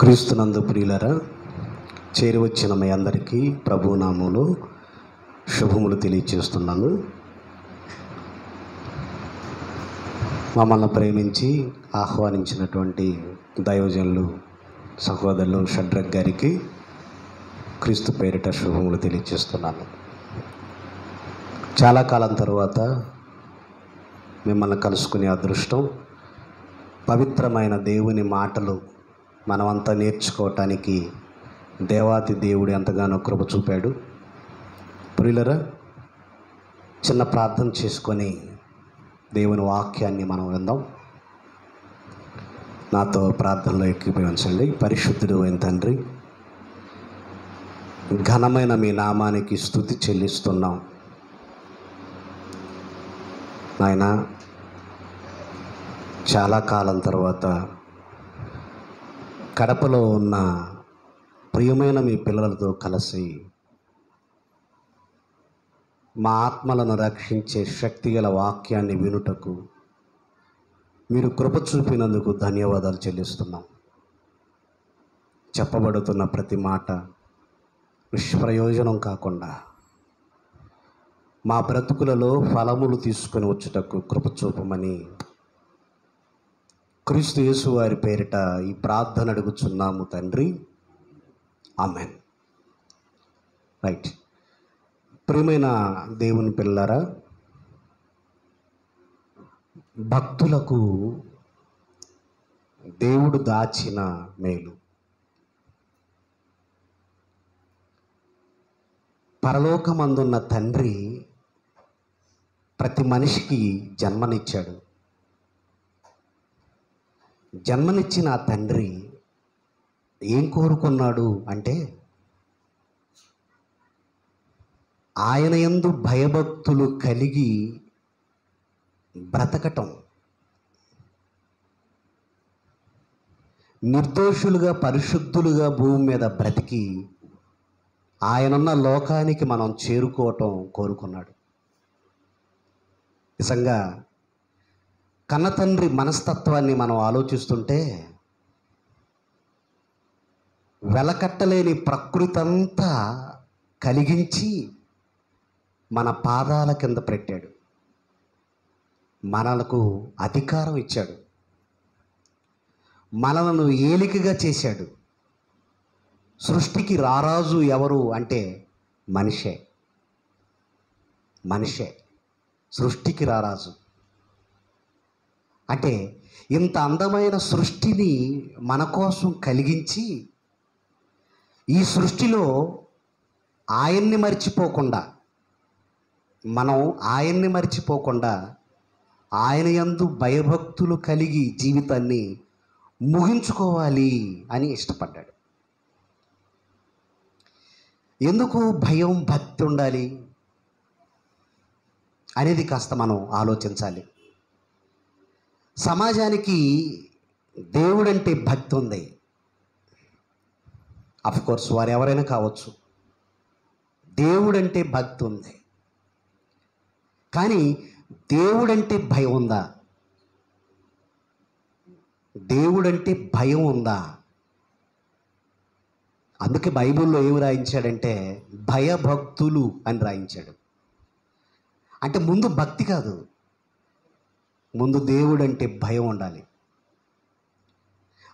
క్రీస్తునందు ప్రియులరా, చేరివచ్చిన మీ అందరికీ ప్రభునామములో శుభములు తెలియచేస్తున్నాను. మమ్మల్ని ప్రేమించి ఆహ్వానించినటువంటి దైవజనులు సహోదరులు షడ్రక్ గారికి క్రీస్తు పేరిట శుభములు తెలియచేస్తున్నాను. చాలా కాలం తర్వాత మిమ్మల్ని కలుసుకునే అదృష్టం, పవిత్రమైన దేవుని మాటలు మనమంతా నేర్చుకోవటానికి దేవాతి దేవుడు ఎంతగానో కృప చూపాడు. ప్రియులరా, చిన్న ప్రార్థన చేసుకొని దేవుని వాక్యాన్ని మనం విందాం. నాతో ప్రార్థనలో ఎక్కిపోయించండి. పరిశుద్ధుడు అయిన తండ్రి, ఘనమైన మీ నామానికి స్తుతి చెల్లిస్తున్నాం. నాయన, చాలా కాలం తర్వాత కడపలో ఉన్న ప్రియమైన మీ పిల్లలతో కలిసి మా ఆత్మలను రక్షించే శక్తిగల వాక్యాన్ని వినుటకు మీరు కృప చూపినందుకు ధన్యవాదాలు చెల్లిస్తున్నాం. చెప్పబడుతున్న ప్రతి మాట నిష్ప్రయోజనం కాకుండా మా బ్రతుకులలో ఫలములు తీసుకొని వచ్చుటకు కృప చూపమని క్రీస్తు యేసు వారి పేరిట ఈ ప్రార్థన అడుగుచున్నాము తండ్రి, ఆమెన్. రైట్. ప్రియమైన దేవుని పిల్లరా, భక్తులకు దేవుడు దాచిన మేలు, పరలోకమందున్న తండ్రి ప్రతి మనిషికి జన్మనిచ్చాడు. జన్మనిచ్చిన ఆ తండ్రి ఏం కోరుకున్నాడు అంటే, ఆయన యందు భయభక్తులు కలిగి బ్రతకటం, నిర్దోషులుగా పరిశుద్ధులుగా భూమి మీద బ్రతికి ఆయనున్న లోకానికి మనం చేరుకోవటం కోరుకున్నాడు. నిజంగా కన్నతండ్రి మనస్తత్వాన్ని మనం ఆలోచిస్తుంటే వెలకట్టలేని ప్రకృతి అంతా కలిగించి మన పాదాల కింద పెట్టాడు. మనలకు అధికారం ఇచ్చాడు, మనలను ఏలికగా చేశాడు. సృష్టికి రారాజు ఎవరు అంటే మనిషే. సృష్టికి రారాజు. అంటే ఇంత అందమైన సృష్టిని మన కోసం కలిగించి, ఈ సృష్టిలో ఆయన్ని మర్చిపోకుండా, మనం ఆయన్ని మర్చిపోకుండా ఆయన యందు భయభక్తులు కలిగి జీవితాన్ని ముగించుకోవాలి అని ఇష్టపడ్డాడు. ఎందుకు భయం, భక్తి ఉండాలి అనేది కాస్త మనం ఆలోచించాలి. సమాజానికి దేవుడంటే భక్తి ఉంది. అఫ్కోర్స్ వారు ఎవరైనా కావచ్చు, దేవుడంటే భక్తి ఉంది. కానీ దేవుడంటే భయం ఉందా? దేవుడంటే భయం ఉందా? అందుకే బైబిల్లో ఏమి రాయించాడంటే భయభక్తులు అని రాయించాడు. అంటే ముందు భక్తి కాదు, ముందు దేవుడంటే భయం ఉండాలి.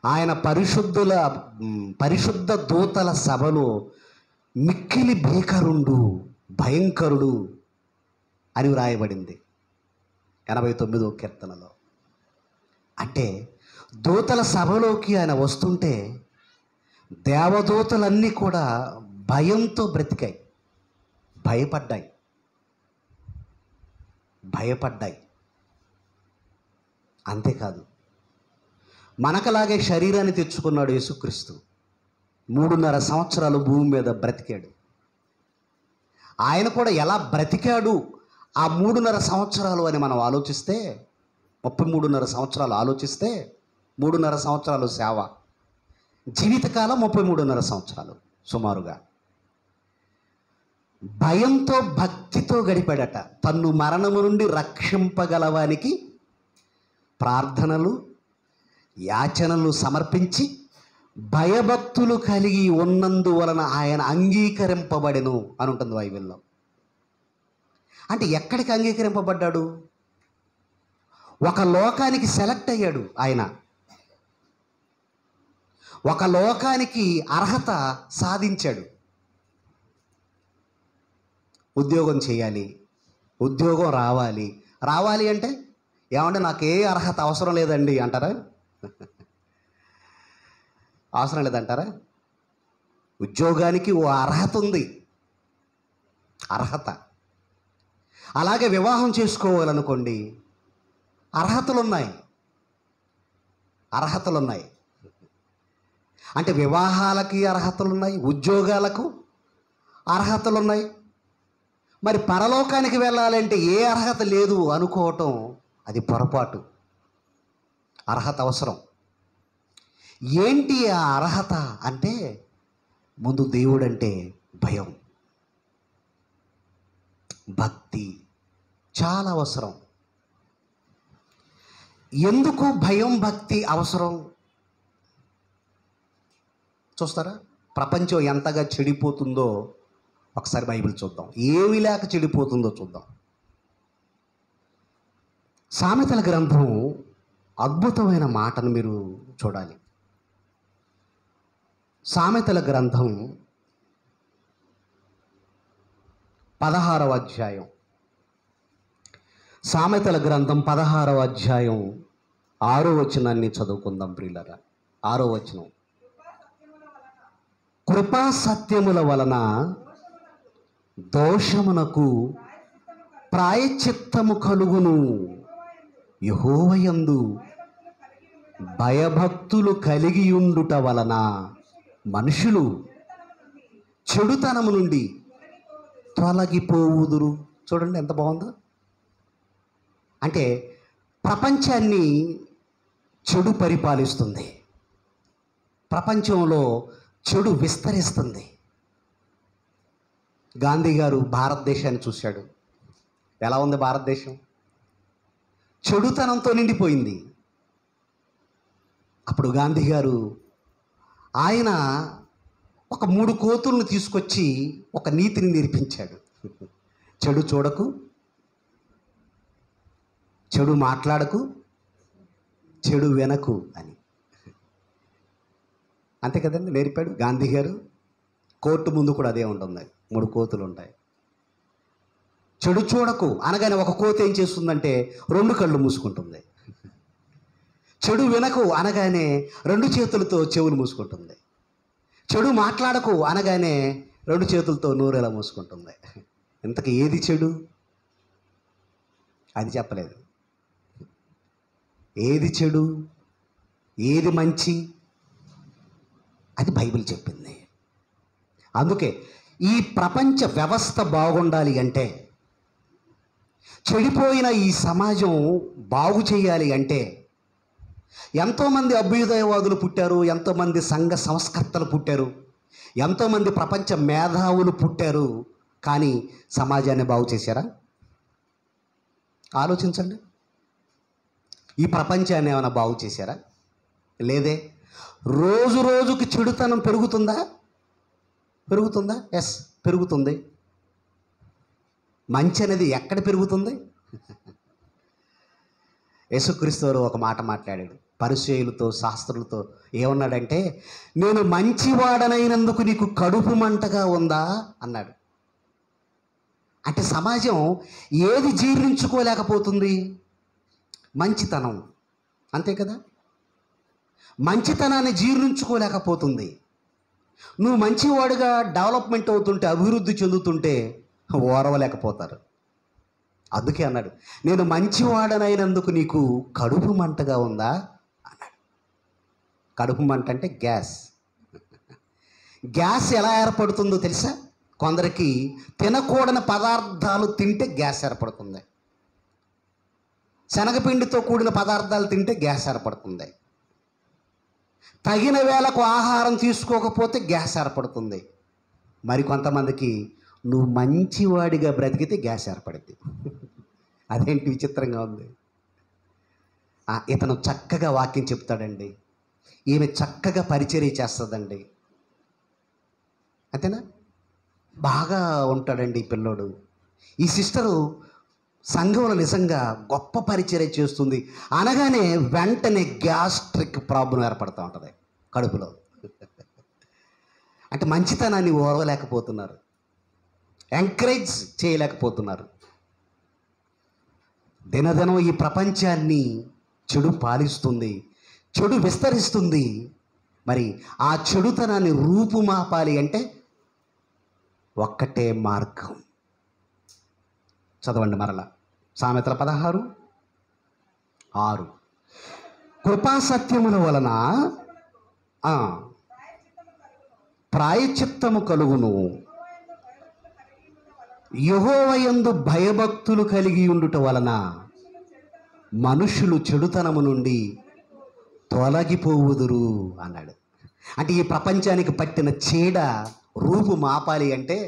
ఆయన పరిశుద్ధ దూతల సభలో మిక్కిలి భీకరుండు, భయంకరుడు అని వ్రాయబడింది 89వ కీర్తనలో. అంటే దూతల సభలోకి ఆయన వస్తుంటే దేవదూతలన్నీ కూడా భయంతో బ్రతికాయి, భయపడ్డాయి. అంతేకాదు, మనకలాగే శరీరాన్ని తెచ్చుకున్నాడు యేసుక్రీస్తు. 3.5 సంవత్సరాలు భూమి మీద బ్రతికాడు. ఆయన కూడా ఎలా బ్రతికాడు ఆ 3.5 సంవత్సరాలు అని మనం ఆలోచిస్తే, 33.5 సంవత్సరాలు ఆలోచిస్తే, 3.5 సంవత్సరాలు సేవ, జీవితకాలం 33.5 సంవత్సరాలు సుమారుగా భయంతో భక్తితో గడిపాడట. తన్ను మరణము నుండి రక్షింపగలవానికి ప్రార్థనలు, యాచనలు సమర్పించి భయభక్తులు కలిగి ఉన్నందువలన ఆయన అంగీకరింపబడెను అని ఉంటుంది బైబిల్లో. అంటే ఎక్కడికి అంగీకరింపబడ్డాడు? ఒక లోకానికి సెలెక్ట్ అయ్యాడు ఆయన. ఒక లోకానికి అర్హత సాధించాడు. ఉద్యోగం చేయాలి, ఉద్యోగం రావాలి. రావాలి అంటే ఏమంటే నాకు ఏ అర్హత అవసరం లేదండి అంటారా? అవసరం లేదంటారా? ఉద్యోగానికి ఓ అర్హత ఉంది, అర్హత. అలాగే వివాహం చేసుకోవాలనుకోండి, అర్హతలున్నాయి. అంటే వివాహాలకి అర్హతలున్నాయి, ఉద్యోగాలకు అర్హతలున్నాయి. మరి పరలోకానికి వెళ్ళాలంటే ఏ అర్హత లేదు అనుకోవటం అది పొరపాటు. అర్హత అవసరం. ఏంటి ఆ అర్హత అంటే, ముందు దేవుడంటే భయం, భక్తి చాలా అవసరం. ఎందుకు భయం భక్తి అవసరం చూస్తారా? ప్రపంచం ఎంతగా చెడిపోతుందో ఒకసారి బైబిల్ చూద్దాం. ఏమి లేక చెడిపోతుందో చూద్దాం. సామెతల గ్రంథం అద్భుతమైన మాటను మీరు చూడాలి. సామెతల గ్రంథం 16వ అధ్యాయం. సామెతల గ్రంథం 16వ అధ్యాయం 6వ వచనాన్ని చదువుకుందాం ప్రియులారా. 6వ వచనం. కృపా సత్యముల వలన దోషమునకు ప్రాయశ్చిత్తము కలుగును. యెహోవాయందు భయభక్తులు కలిగియుండుట వలన మనుషులు చెడుతనము నుండి తొలగిపోవుదురు. చూడండి ఎంత బాగుందో. అంటే ప్రపంచాన్ని చెడు పరిపాలిస్తుంది, ప్రపంచంలో చెడు విస్తరిస్తుంది. గాంధీ గారు భారతదేశాన్ని చూశాడు. ఎలా ఉంది భారతదేశం? చెడుతనంతో నిండిపోయింది. అప్పుడు గాంధీ గారు ఆయన ఒక 3 కోతులను తీసుకొచ్చి ఒక నీతిని నేర్పించాడు. చెడు చూడకు, చెడు మాట్లాడకు, చెడు వినకు అని. అంతే కదండి నేర్పాడు గాంధీ గారు. కోర్టు ముందు కూడా అదే ఉంటుంది, 3 కోతులు ఉంటాయి. చెడు చూడకు అనగానే ఒక కోతి ఏం చేస్తుందంటే 2 కళ్ళు మూసుకుంటుంది. చెడు వినకు అనగానే 2 చేతులతో చెవులు మూసుకుంటుంది. చెడు మాట్లాడకు అనగానే 2 చేతులతో నోరెలా మూసుకుంటుంది. ఇంతకు ఏది చెడు? అది చెప్పలేదు. ఏది చెడు, ఏది మంచి, అది బైబిల్ చెప్పింది. అందుకే ఈ ప్రపంచ వ్యవస్థ బాగుండాలి అంటే, చెడిపోయిన ఈ సమాజం బాగు చేయాలి అంటే, ఎంతోమంది అభ్యుదయవాదులు పుట్టారు, ఎంతోమంది సంఘ సంస్కర్తలు పుట్టారు, ఎంతోమంది ప్రపంచ మేధావులు పుట్టారు. కానీ సమాజాన్ని బాగు చేశారా? ఆలోచించండి. ఈ ప్రపంచాన్ని ఏమైనా బాగు చేశారా? లేదే. రోజు రోజుకి చెడుతనం పెరుగుతుందా? ఎస్, పెరుగుతుంది. మంచి అనేది ఎక్కడ పెరుగుతుంది? యేసుక్రీస్తు వారు ఒక మాట మాట్లాడాడు పరిసయ్యులతో, శాస్త్రులతో. ఏమన్నాడంటే, నేను మంచివాడనైనందుకు నీకు కడుపు మంటగా ఉందా అన్నాడు. అంటే సమాజం ఏది జీర్ణించుకోలేకపోతుంది? మంచితనం. అంతే కదా, మంచితనాన్ని జీర్ణించుకోలేకపోతుంది. నువ్వు మంచివాడుగా డెవలప్మెంట్ అవుతుంటే, అభివృద్ధి చెందుతుంటే ఓరవలేకపోతారు. అందుకే అన్నాడు, నేను మంచివాడనైనందుకు నీకు కడుపు మంటగా ఉందా అన్నాడు. కడుపు మంట అంటే గ్యాస్. గ్యాస్ ఎలా ఏర్పడుతుందో తెలుసా? కొందరికి తినకూడని పదార్థాలు తింటే గ్యాస్ ఏర్పడుతుంది. శనగపిండితో కూడిన పదార్థాలు తింటే గ్యాస్ ఏర్పడుతుంది. తగిన వేళకు ఆహారం తీసుకోకపోతే గ్యాస్ ఏర్పడుతుంది. మరికొంతమందికి నువ్వు మంచివాడిగా బ్రతికితే గ్యాస్ ఏర్పడుద్ది. అదేంటి విచిత్రంగా ఉంది. ఇతను చక్కగా వాక్యం చెప్తాడండి. ఈమె చక్కగా పరిచర్య చేస్తుందండి. అంతేనా? బాగా ఉంటాడండి ఈ పిల్లోడు. ఈ సిస్టరు సంఘంలో నిజంగా గొప్ప పరిచర్య చేస్తుంది అనగానే వెంటనే గ్యాస్ట్రిక్ ప్రాబ్లం ఏర్పడుతూ ఉంటుంది కడుపులో. అంటే మంచితనాన్ని ఓర్వలేకపోతున్నారు, ఎంకరేజ్ చేయలేకపోతున్నారు. దినదినం ఈ ప్రపంచాన్ని చెడు పాలిస్తుంది, చెడు విస్తరిస్తుంది. మరి ఆ చెడుతనాన్ని రూపుమాపాలి అంటే ఒక్కటే మార్గం. చదవండి మరలా సామెతల 16:6. కృపాసత్యముల వలన ప్రాయశ్చిత్తము కలుగును, యెహోవాయందు భయభక్తులు కలిగి ఉండుట వలన మనుషులు చెడుతనము నుండి తొలగిపోవుదురు అన్నాడు. అంటే ఈ ప్రపంచానికి పట్టిన చీడ రూపు మాపాలి అంటే,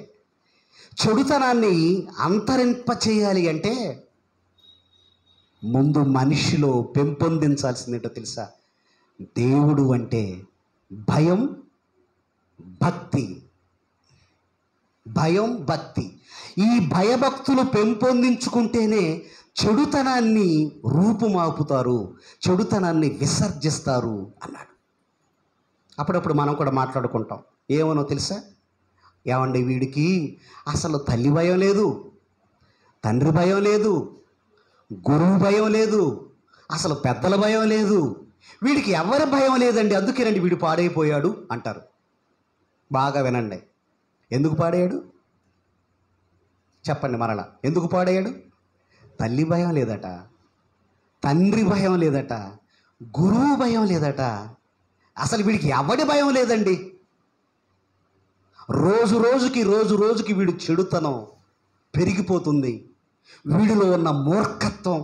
చెడుతనాన్ని అంతరింప చేయాలి అంటే ముందు మనిషిలో పెంపొందించాల్సిందేంటో తెలుసా? దేవుడు అంటే భయం, భక్తి. భయం, భక్తి. ఈ భయభక్తులు పెంపొందించుకుంటేనే చెడుతనాన్ని రూపుమాపుతారు, చెడుతనాన్ని విసర్జిస్తారు అన్నాడు. అప్పుడప్పుడు మనం కూడా మాట్లాడుకుంటాం. ఏమనో తెలుసా? ఏమండి, వీడికి అసలు తల్లి భయం లేదు, తండ్రి భయం లేదు, గురువు భయం లేదు, అసలు పెద్దల భయం లేదు, వీడికి ఎవరి భయం లేదండి, అందుకేనండి వీడు పాడైపోయాడు అంటారు. బాగా వినండి. ఎందుకు పాడయ్యాడు చెప్పండి మరలా? ఎందుకు పాడయ్యాడు? తల్లి భయం లేదట, తండ్రి భయం లేదట, గురువు భయం లేదట, అసలు వీడికి ఎవడి భయం లేదండి. రోజు రోజుకి వీడు చెడుతనం పెరిగిపోతుంది. వీడిలో ఉన్న మూర్ఖత్వం,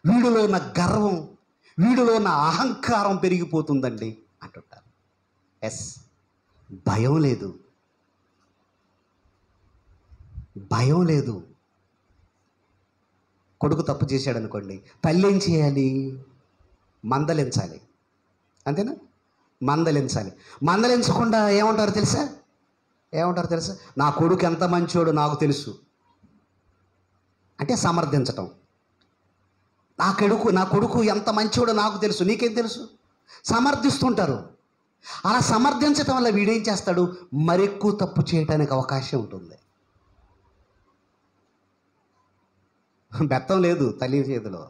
వీడిలో ఉన్న గర్వం, వీడిలో ఉన్న అహంకారం పెరిగిపోతుందండి అంటుంటారు. ఎస్, భయం లేదు, భయం లేదు. కొడుకు తప్పు చేశాడు అనుకోండి, తల్లి ఏం చేయాలి? మందలించాలి. అంతేనా? మందలించాలి. మందలించకుండా ఏమంటారు తెలుసా? నా కొడుకు ఎంత మంచోడు నాకు తెలుసు అంటే సమర్థించటం. నా కొడుకు ఎంత మంచోడో నాకు తెలుసు, నీకేం తెలుసు? సమర్థిస్తుంటారు. అలా సమర్థించటం వల్ల వీడేం చేస్తాడు? మరెక్కువ తప్పు చేయడానికి అవకాశం ఉంటుంది. బెత్తం లేదు తల్లి చేతిలో.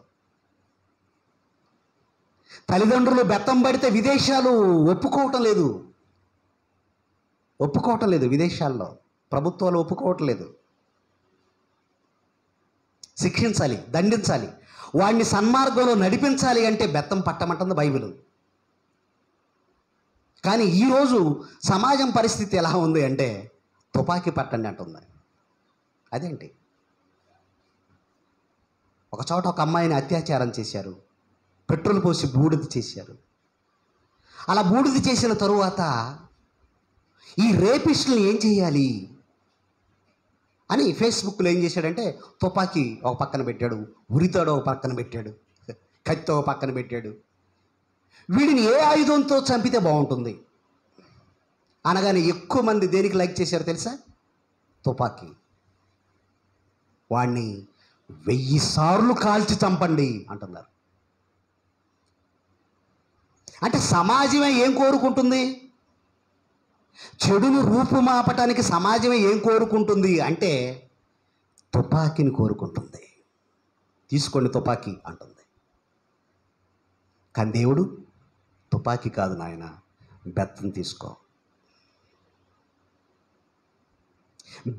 తల్లిదండ్రులు బెత్తం పడితే విదేశాలు ఒప్పుకోవటం లేదు. విదేశాల్లో ప్రభుత్వాలు ఒప్పుకోవటం లేదు. శిక్షించాలి, దండించాలి, వాడిని సన్మార్గంలో నడిపించాలి అంటే బెత్తం పట్టమంటుంది బైబిల్. కానీ ఈరోజు సమాజం పరిస్థితి ఎలా ఉంది అంటే తుపాకీ పట్టండి అంటుంది. అదేంటి? ఒక చోట ఒక అమ్మాయిని అత్యాచారం చేశారు, పెట్రోల్ పోసి బూడిద చేశారు. అలా బూడిద చేసిన తరువాత ఈ రేపిస్టులను ఏం చేయాలి అని ఫేస్బుక్లో ఏం చేశాడంటే తుపాకీ ఒక పక్కన పెట్టాడు, ఉరితాడు ఒక పక్కన పెట్టాడు, కత్తితో ఒక పక్కన పెట్టాడు. వీడిని ఏ ఆయుధంతో చంపితే బాగుంటుంది అనగానే ఎక్కువ మంది దేనికి లైక్ చేశారు తెలుసా? తుపాకీ. వాడిని 1000 సార్లు కాల్చి చంపండి అంటున్నారు. అంటే సమాజమే ఏం కోరుకుంటుంది? చెడును రూపుమాపటానికి సమాజమే ఏం కోరుకుంటుంది అంటే తుపాకీని కోరుకుంటుంది. తీసుకోండి తుపాకీ అంటుంది. కానీ దేవుడు తుపాకీ కాదు నాయన, బెత్తం తీసుకో.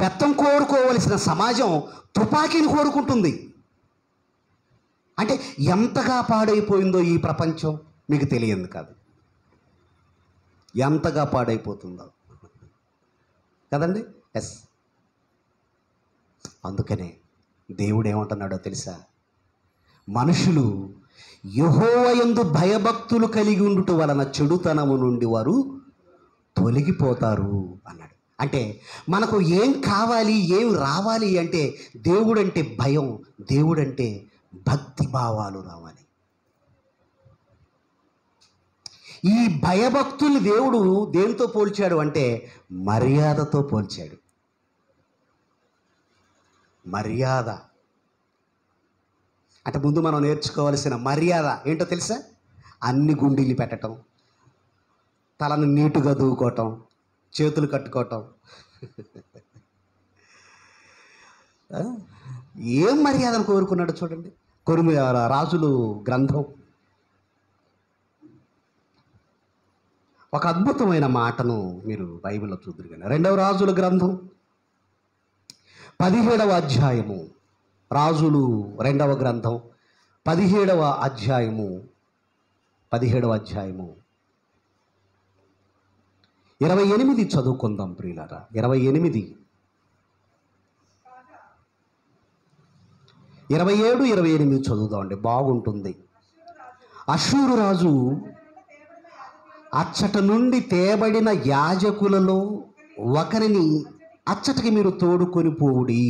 బెత్తం కోరుకోవలసిన సమాజం తుపాకీని కోరుకుంటుంది. అంటే ఎంతగా పాడైపోయిందో ఈ ప్రపంచం మీకు తెలియదు కాదు, ఎంతగా పాడైపోతుందో కదండి. ఎస్, అందుకనే దేవుడు ఏమంటున్నాడో తెలుసా? మనుషులు యెహోవాయందు భయభక్తులు కలిగి ఉండుట వలన చెడుతనము నుండి వారు తొలగిపోతారు అన్నాడు. అంటే మనకు ఏం కావాలి, ఏం రావాలి అంటే దేవుడంటే భయం, దేవుడంటే భక్తి భావాలు రావాలి. ఈ భయభక్తుల్ని దేవుడు దేంతో పోల్చాడు అంటే మర్యాదతో పోల్చాడు. మర్యాద అంటే ముందు మనం నేర్చుకోవాల్సిన మర్యాద ఏంటో తెలుసా? అన్ని గుండీలు పెట్టడం, తలను నీటుగా దూకోవటం, చేతులు కట్టుకోవటం. ఏం మర్యాదను కోరుకున్నాడు చూడండి. కొరిమి రాజులు గ్రంథం ఒక అద్భుతమైన మాటను మీరు బైబిల్లో చూద్దరు. కానీ 2వ రాజుల గ్రంథం 17వ అధ్యాయము, రాజులు 2వ గ్రంథం 17వ అధ్యాయము 28 చదువుకుందాం ప్రియులారా. 28, 27, 28 చదువుదామండి, బాగుంటుంది. అష్షూరు రాజు అచ్చట నుండి తేబడిన యాజకులలో ఒకరిని అచ్చటికి మీరు తోడుకొని పోవుడి.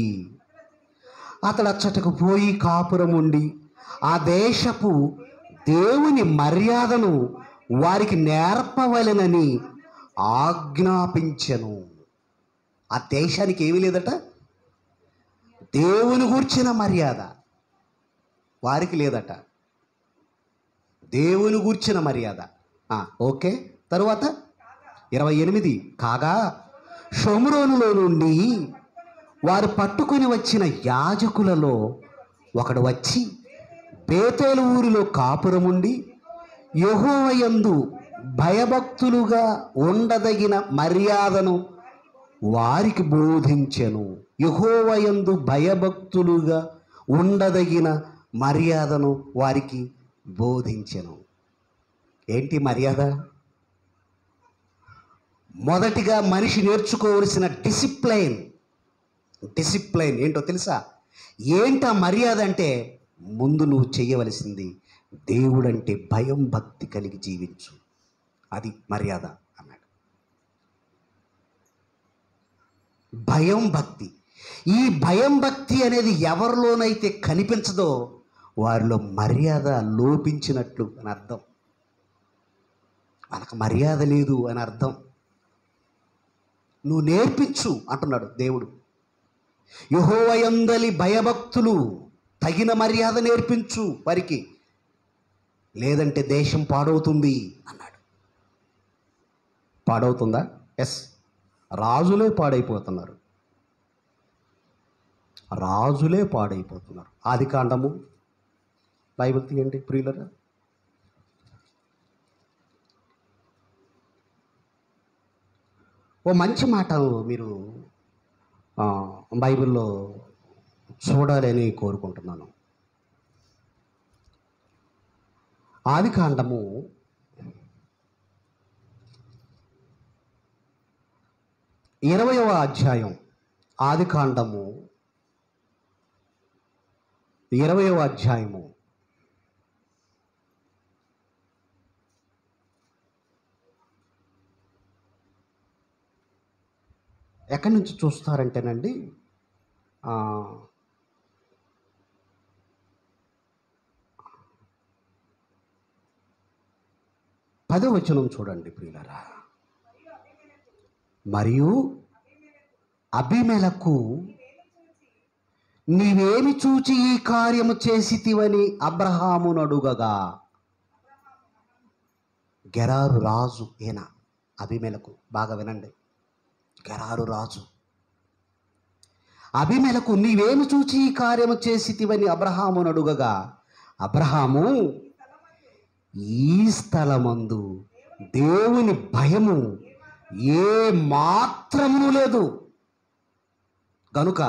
అతడు అచ్చటకు పోయి కాపురం ఉండి ఆ దేశపు దేవుని మర్యాదను వారికి నేర్పవలెనని ఆజ్ఞాపించెను. ఆ దేశానికి ఏమీ లేదట, దేవుని గూర్చిన మర్యాద వారికి లేదట, దేవుని గూర్చిన మర్యాద. ఓకే, తరువాత 28, కాగా షోమ్రోనులో నుండి వారు పట్టుకొని వచ్చిన యాజకులలో ఒకడు వచ్చి బేతేలు ఊరిలో కాపురముండి యెహోవా యందు భయభక్తులుగా ఉండదగిన మర్యాదను వారికి బోధించెను. యెహోవా యందు భయభక్తులుగా ఉండదగిన మర్యాదను వారికి బోధించెను. ఏంటి మర్యాద? మొదటిగా మనిషి నేర్చుకోవలసిన డిసిప్లైన్ ఏంటో తెలుసా? ఏంటా మర్యాద అంటే, ముందు నువ్వు చేయవలసింది దేవుడంటే భయం భక్తి కలిగి జీవించు, అది మర్యాద అన్నాడు. భయం భక్తి. ఈ భయం భక్తి అనేది ఎవరిలోనైతే కనిపించదో వారిలో మర్యాద లోపించినట్లు అని అర్థం. వాళ్ళకి మర్యాద లేదు అని అర్థం. నువ్వు నేర్పించు అంటున్నాడు దేవుడు. యెహోవా యందలి భయభక్తులు, తగిన మర్యాద నేర్పించు వారికి, లేదంటే దేశం పాడవుతుంది అన్నాడు. పాడవుతుందా? ఎస్, రాజులే పాడైపోతున్నారు. ఆదికాండము బైబిల్ తీయండి ప్రియులరా. ఓ మంచి మాట మీరు బైబిల్లో చూడాలని కోరుకుంటున్నాను. ఆదికాండము 20వ అధ్యాయం. ఆదికాండము 20వ అధ్యాయము 10 నుంచి చూస్తారంటేనండి, 10వ వచనం చూడండి ప్రియులారా. మరియు అబీమెలెకు నీవేమి చూచి ఈ కార్యము చేసితివని అబ్రహామును అడుగగా, గెరారు రాజు ఈయన అబీమెలెకు. బాగా వినండి, గెరారు రాజు అబీమెలెకు నీవేమి చూచి ఈ కార్యము చేసితివని అబ్రహామును అడుగగా, అబ్రహాము ఈ స్థలమందు దేవుని భయము ఏ మాత్రమును లేదు గనుక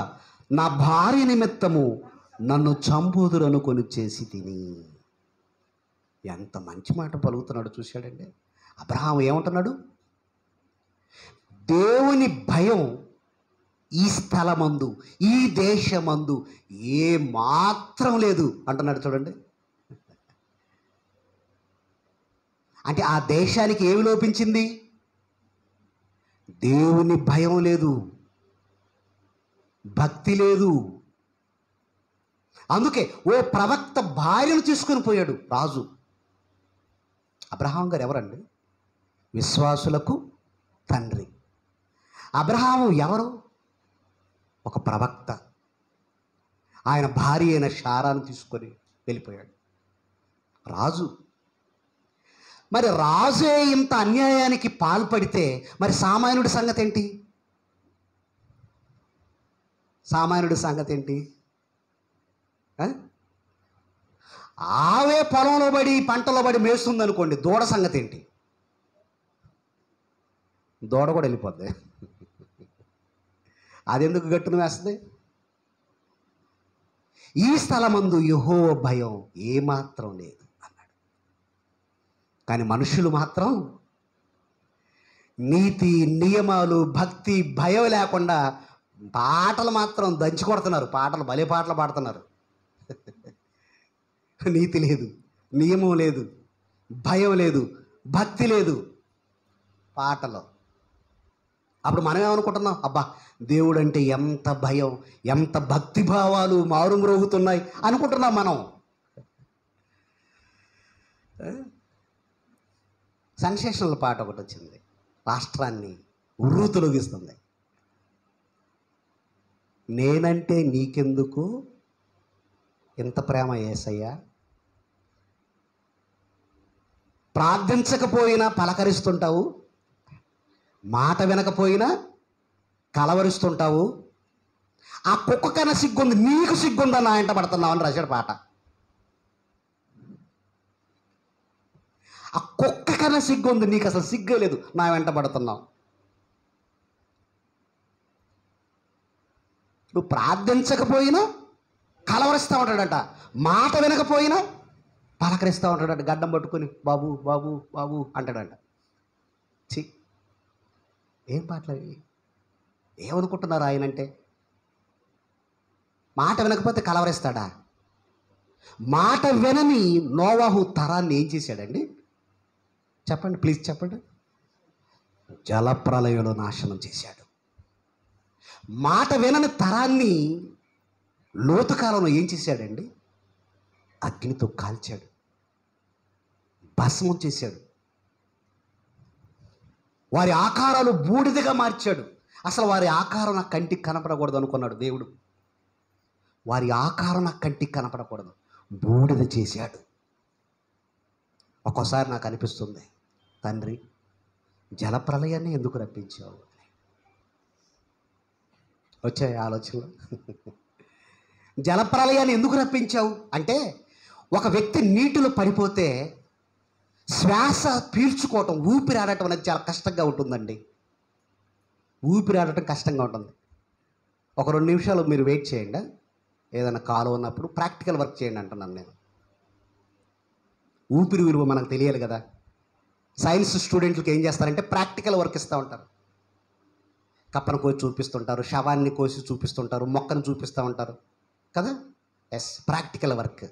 నా భార్య నిమిత్తము నన్ను చంపుదురనుకొని చేసి తిని. ఎంత మంచి మాట పలుకుతున్నాడు చూశాడండి. అబ్రహాము ఏమంటున్నాడు? దేవుని భయం ఈ స్థలమందు, ఈ దేశమందు ఏ మాత్రం లేదు అంటున్నాడు చూడండి. అంటే ఆ దేశానికి ఏమి లోపించింది? దేవుని భయం లేదు, భక్తి లేదు. అందుకే ఓ ప్రవక్త భార్యను తీసుకొని పోయాడు రాజు. అబ్రహాం గారు ఎవరండి? విశ్వాసులకు తండ్రి. అబ్రహాము ఎవరు? ఒక ప్రవక్త. ఆయన భార్య అయిన శారాను తీసుకొని వెళ్ళిపోయాడు. రాజు. మరి రాజే ఇంత అన్యాయానికి పాల్పడితే మరి సామాన్యుడి సంగతి ఏంటి? సామాన్యుడి సంగతి ఏంటి? ఆవే పొలంలో పడి పంటలో పడి మేస్తుంది అనుకోండి, దూడ సంగతి ఏంటి? దూడ కూడా వెళ్ళిపోద్ది. అదెందుకు గట్టును వేస్తుంది? ఈ స్థలమందు యెహోవా భయం ఏమాత్రం లేదు అన్నాడు. కానీ మనుషులు మాత్రం నీతి నియమాలు భక్తి భయం లేకుండా పాటలు మాత్రం దంచి కొడుతున్నారు. పాటలు భలే పాటలు పాడుతున్నారు. నీతి లేదు, నియమం లేదు, భయం లేదు, భక్తి లేదు పాటలో. అప్పుడు మనం ఏమనుకుంటున్నాం? అబ్బా, దేవుడు అంటే ఎంత భయం, ఎంత భక్తి భావాలు మారుమ్రోగుతున్నాయి అనుకుంటున్నాం మనం. సెన్సేషనల్ పాట ఒకటి వచ్చింది, రాష్ట్రాన్ని ఉర్రూతొలగిస్తుంది. నేనంటే నీకెందుకు ఇంత ప్రేమ యేసయ్యా, ప్రార్థించకపోయినా పలకరిస్తుంటావు, మాట వినకపోయినా కలవరిస్తుంటావు, ఆ కుక్క కన్నా సిగ్గుంది, నీకు సిగ్గుందా నా వెంట పడుతున్నావు అని రాశాడు పాట. ఆ కుక్క కన్నా సిగ్గుంది, నీకు అసలు సిగ్గే లేదు, నా వెంట పడుతున్నావు. నువ్వు ప్రార్థించకపోయినా కలవరిస్తూ ఉంటాడట, మాట వినకపోయినా పలకరిస్తూ ఉంటాడట, గడ్డం పట్టుకొని బాబు బాబు బాబు అంటాడట. చి, ఏం పాటలు అవి? ఏమనుకుంటున్నారు ఆయనంటే? మాట వినకపోతే కలవరిస్తాడా? మాట వినని నోవాహు తరాన్ని ఏం చేశాడండి? చెప్పండి, ప్లీజ్ చెప్పండి. జలప్రలయంలో నాశనం చేశాడు. మాట వినని తరాన్ని లోతు కాలంలో ఏం చేశాడండి? అగ్నితో కాల్చాడు, భస్మం చేశాడు, వారి ఆకారాలు బూడిదగా మార్చాడు. అసలు వారి ఆకారం నా కంటికి కనపడకూడదు అనుకున్నాడు దేవుడు. వారి ఆకారం నా కంటికి కనపడకూడదు, బూడిద చేశాడు. ఒక్కోసారి నాకు అనిపిస్తుంది, తండ్రి జలప్రలయాన్ని ఎందుకు రప్పించావు? వచ్చాయి ఆలోచనలు. జలప్రలయాన్ని ఎందుకు రప్పించావు అంటే, ఒక వ్యక్తి నీటిలో పడిపోతే శ్వాస పీల్చుకోవటం, ఊపిరి ఆడటం అనేది చాలా కష్టంగా ఉంటుందండి. ఊపిరి ఆడటం కష్టంగా ఉంటుంది. ఒక 2 నిమిషాలు మీరు వెయిట్ చేయండి. ఏదైనా కాలు ఉన్నప్పుడు ప్రాక్టికల్ వర్క్ చేయండి అంటున్నాను నేను. ఊపిరి విలువ మనకు తెలియాలి కదా. సైన్స్ స్టూడెంట్లకు ఏం చేస్తారంటే ప్రాక్టికల్ వర్క్ ఇస్తూ ఉంటారు. కప్పను కోసి చూపిస్తుంటారు, శవాన్ని కోసి చూపిస్తుంటారు, మొక్కను చూపిస్తూ ఉంటారు కదా. Yes, practical work.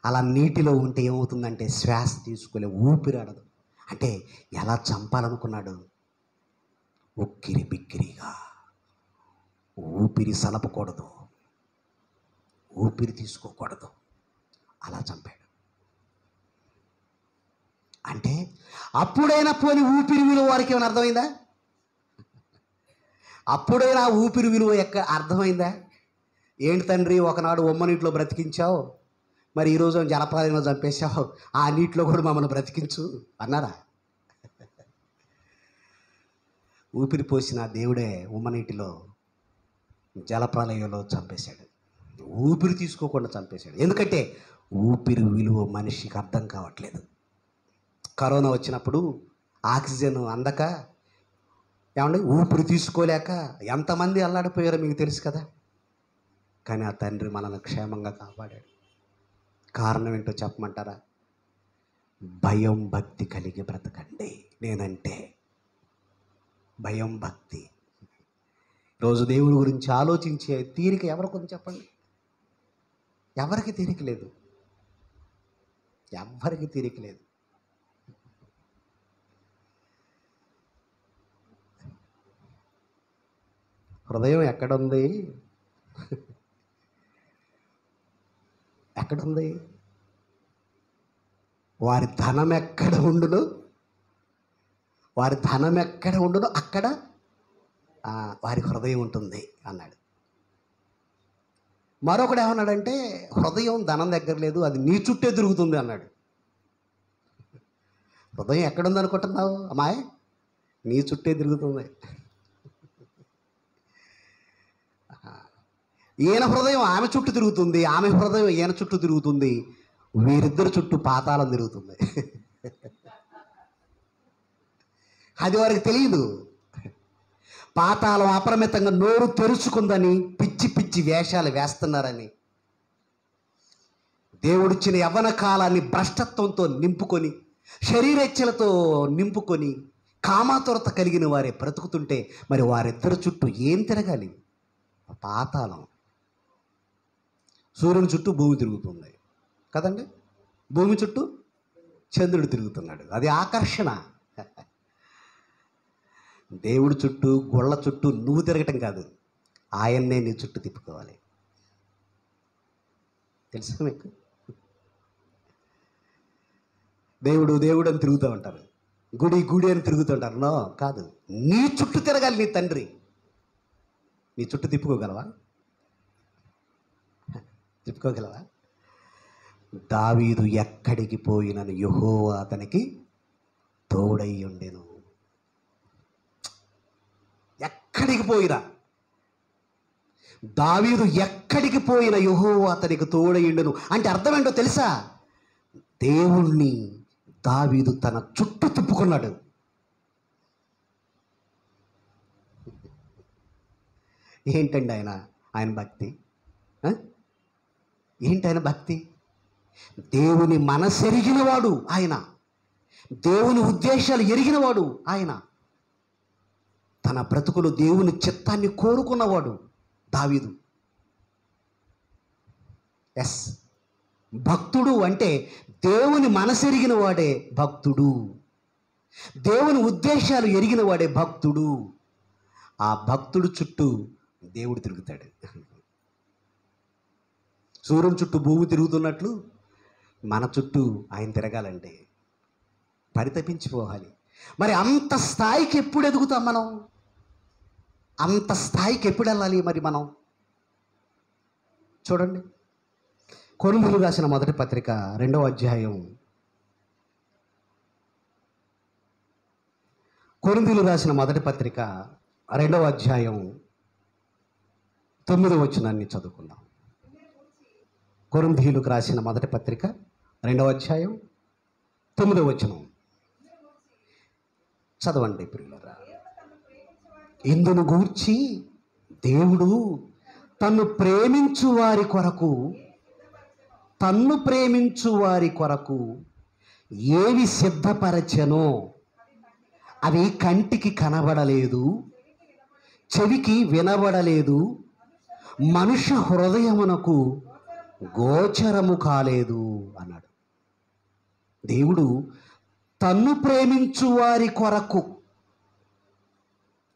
అలా నీటిలో ఉంటే ఏమవుతుందంటే శ్వాస తీసుకోలే, ఊపిరి ఆడదు. అంటే ఎలా చంపాలనుకున్నాడు? ఉక్కిరి బిక్కిరిగా, ఊపిరి సలపకూడదు, ఊపిరి తీసుకోకూడదు, అలా చంపాడు. అంటే అప్పుడైనా పోని ఊపిరి విలువ వారికి ఏమైనా అర్థమైందా? అప్పుడైనా ఊపిరి విలువ అర్థమైందా? ఏంటి తండ్రి, ఒకనాడు ఉమ్మ నీటిలో బ్రతికించావు, మరి ఈరోజు జలప్రలయంలో చంపేశావు, ఆ నీటిలో కూడా మమ్మల్ని బ్రతికించు అన్నారా? ఊపిరి పోసిన దేవుడే ఉమ్మ నీటిలో జలప్రలయంలో చంపేశాడు, ఊపిరి తీసుకోకుండా చంపేశాడు. ఎందుకంటే ఊపిరి విలువ మనిషికి అర్థం కావట్లేదు. కరోనా వచ్చినప్పుడు ఆక్సిజన్ అందక, ఏమండి, ఊపిరి తీసుకోలేక ఎంతమంది అల్లాడిపోయారో మీకు తెలుసు కదా. కానీ ఆ తండ్రి మనల్ని క్షేమంగా కాపాడాడు. కారణం ఏంటో చెప్పమంటారా? భయం భక్తి కలిగి బ్రతకండి. నేనంటే భయం భక్తి. రోజు దేవుని గురించి ఆలోచించే తీరిక ఎవరికి ఉంది చెప్పండి? ఎవరికి తీరిక లేదు, ఎవరికి తీరిక లేదు. హృదయం ఎక్కడుంది? ఎక్కడుంది? వారి ధనం ఎక్కడ ఉండును, వారి ధనం ఎక్కడ ఉండును అక్కడ వారి హృదయం ఉంటుంది అన్నాడు. మరొకడు ఏమన్నాడంటే, హృదయం ధనం దగ్గర లేదు, అది నీ చుట్టే తిరుగుతుంది అన్నాడు. హృదయం ఎక్కడుంది అనుకుంటున్నావు అమ్మాయి? నీ చుట్టే తిరుగుతుంది. ఈయన హృదయం ఆమె చుట్టూ తిరుగుతుంది, ఆమె హృదయం ఈయన చుట్టూ తిరుగుతుంది, వీరిద్దరు చుట్టూ పాతాళం తిరుగుతుంది. అది వారికి తెలియదు. పాతాళం అపరిమితంగా నోరు తెరుచుకుందని పిచ్చి పిచ్చి వేషాలు వేస్తున్నారని, దేవుడిచ్చిన యవ్వన కాలాన్ని భ్రష్టత్వంతో నింపుకొని, శరీరేచ్ఛలతో నింపుకొని, కామాతురత కలిగిన వారే బ్రతుకుతుంటే మరి వారిద్దరు చుట్టూ ఏం తిరగాలి? పాతాళం. సూర్యుని చుట్టూ భూమి తిరుగుతుంది కదండి, భూమి చుట్టూ చంద్రుడు తిరుగుతున్నాడు, అది ఆకర్షణ. దేవుడి చుట్టూ గొళ్ళ చుట్టూ నువ్వు తిరగటం కాదు, ఆయన్నే నీ చుట్టూ తిప్పుకోవాలి. తెలుసా మీకు? దేవుడు దేవుడు అని తిరుగుతూ ఉంటారు, గుడి గుడి అని తిరుగుతూ ఉంటారు. నో, కాదు, నీ చుట్టూ తిరగాలి నీ తండ్రి. నీ చుట్టూ తిప్పుకోగలవా? తిప్పుకోగలవా? దావీదు ఎక్కడికి పోయినను యెహోవా అతనికి తోడై ఉండెను. ఎక్కడికి పోయినా, దావీదు ఎక్కడికి పోయిన యెహోవా అతనికి తోడై ఉండెను అంటే అర్థం ఏంటో తెలుసా? దేవుణ్ణి దావీదు తన చుట్టూ తిప్పుకున్నాడు. ఏంటండి ఆయన భక్తి? ఏంటి ఆయన భక్తి? దేవుని మనసు ఎరిగినవాడు ఆయన, దేవుని ఉద్దేశాలు ఎరిగినవాడు ఆయన, తన బ్రతుకులు దేవుని చిత్తాన్ని కోరుకున్నవాడు దావీదు. ఎస్, భక్తుడు అంటే దేవుని మనసు ఎరిగిన వాడే భక్తుడు, దేవుని ఉద్దేశాలు ఎరిగిన వాడే భక్తుడు. ఆ భక్తుడు చుట్టూ దేవుడు తిరుగుతాడు. సూర్యుని చుట్టూ భూమి తిరుగుతున్నట్లు మన చుట్టూ ఆయన తిరగాలంటే పరితపించిపోవాలి. మరి అంత స్థాయికి ఎప్పుడు ఎదుగుతాం మనం? అంత స్థాయికి ఎప్పుడు వెళ్ళాలి మరి మనం? చూడండి, కొరింథీయులు రాసిన మొదటి పత్రిక 2వ అధ్యాయం, కొరింథీయులు రాసిన మొదటి పత్రిక 2వ అధ్యాయం 9వ వచనాన్ని చదువుకుందాం. కొరింథీయులకు రాసిన మొదటి పత్రిక 2వ అధ్యాయం 9వ వచనం చదవండి ప్రియులారా. ఇందును గూర్చి దేవుడు తన్ను ప్రేమించు వారి కొరకు ఏవి సిద్ధపరచెనో అవి కంటికి కనబడలేదు, చెవికి వినబడలేదు, మనుష్య హృదయమునకు గోచరము కాలేదు అన్నాడు. దేవుడు తన్ను ప్రేమించు వారి కొరకు,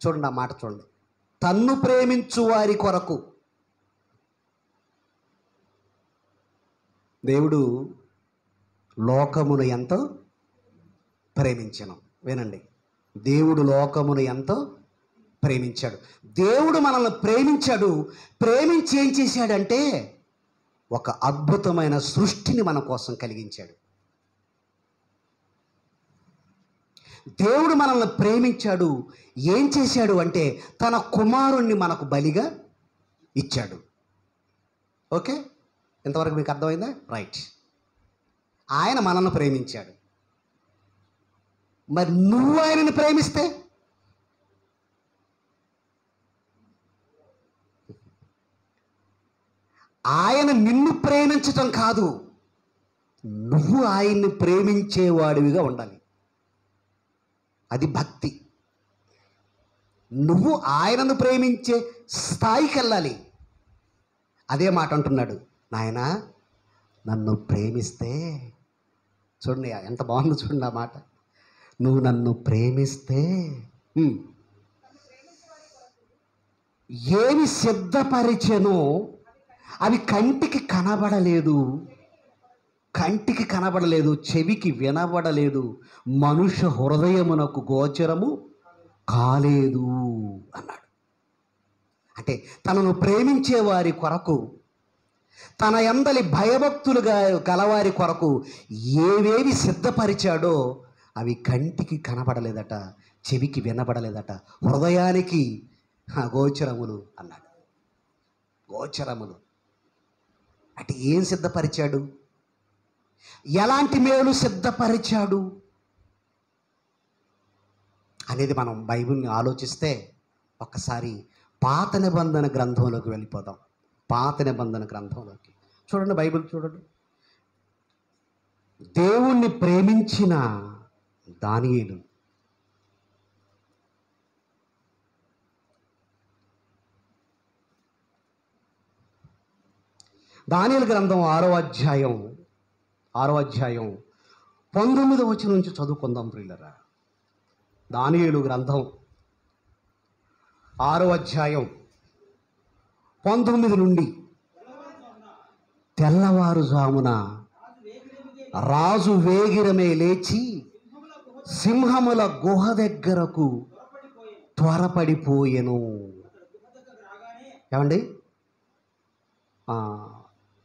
చూడండి ఆ మాట చూడండి, తన్ను ప్రేమించు వారి కొరకు. దేవుడు లోకమును ఎంతో ప్రేమించెను. వినండి, దేవుడు లోకమును ఎంతో ప్రేమించాడు. దేవుడు మనల్ని ప్రేమించాడు. ప్రేమించి ఏం చేశాడంటే ఒక అద్భుతమైన సృష్టిని మన కోసం కలిగించాడు. దేవుడు మనల్ని ప్రేమించాడు. ఏం చేశాడు అంటే తన కుమారుణ్ణి మనకు బలిగా ఇచ్చాడు. ఓకే, ఇంతవరకు మీకు అర్థమైందా? రైట్. ఆయన మనల్ని ప్రేమించాడు. మరి నువ్వు ఆయనని ప్రేమిస్తే ఆయన నిన్ను ప్రేమించటం కాదు, నువ్వు ఆయన్ని ప్రేమించేవాడివిగా ఉండాలి. అది భక్తి. నువ్వు ఆయనను ప్రేమించే స్థాయికి వెళ్ళాలి. అదే మాట అంటున్నాడు, నాయన నన్ను ప్రేమిస్తే, చూడండి ఎంత బాగుందో చూడండి ఆ మాట, నువ్వు నన్ను ప్రేమిస్తే ఏమి సిద్ధపరిచెనో అవి కంటికి కనబడలేదు, కంటికి కనబడలేదు, చెవికి వినబడలేదు, మనుష్య హృదయమునకు గోచరము కాలేదు అన్నాడు. అంటే తనను ప్రేమించే వారి కొరకు, తన యందలి భయభక్తులుగా గలవారి కొరకు ఏవేవి సిద్ధపరిచాడో అవి కంటికి కనబడలేదట, చెవికి వినబడలేదట, హృదయానికి గోచరములు అన్నాడు. గోచరములు అంటే ఏం సిద్ధపరిచాడు? ఎలాంటి మేలు సిద్ధపరిచాడు అనేది మనం బైబిల్ని ఆలోచిస్తే ఒక్కసారి పాత నిబంధన గ్రంథంలోకి వెళ్ళిపోదాం. పాత నిబంధన గ్రంథంలోకి చూడండి, బైబిల్ చూడండి. దేవుణ్ణి ప్రేమించిన దానియేలు దానియేలు గ్రంథం 6వ అధ్యాయం 19వ వచనం నుంచి చదువుకుందాం ప్రియులరా. దానియేలు గ్రంథం 6వ అధ్యాయం 19 నుండి, తెల్లవారుజామున రాజు వేగిరమే లేచి సింహముల గుహ దగ్గరకు త్వరపడిపోయెను. ఏమండి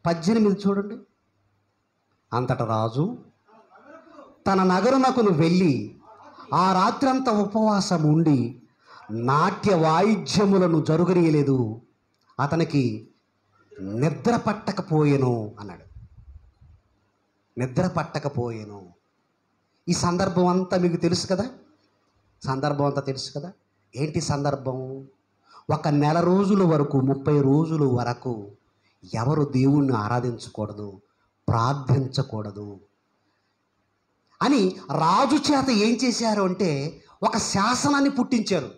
18 చూడండి. అంతట రాజు తన నగరునకును వెళ్ళి ఆ రాత్రంతా ఉపవాసం ఉండి నాట్య వాయిద్యములను జరుగనీయలేదు, అతనికి నిద్ర పట్టకపోయెను అన్నాడు. నిద్ర పట్టకపోయెను. ఈ సందర్భం అంతా మీకు తెలుసు కదా, సందర్భం అంతా తెలుసు కదా. ఏంటి సందర్భం? ఒక నెల రోజుల వరకు, 30 రోజుల వరకు ఎవరు దేవుణ్ణి ఆరాధించకూడదు, ప్రార్థించకూడదు అని రాజు చేత ఏం చేశారు అంటే ఒక శాసనాన్ని పుట్టించారు.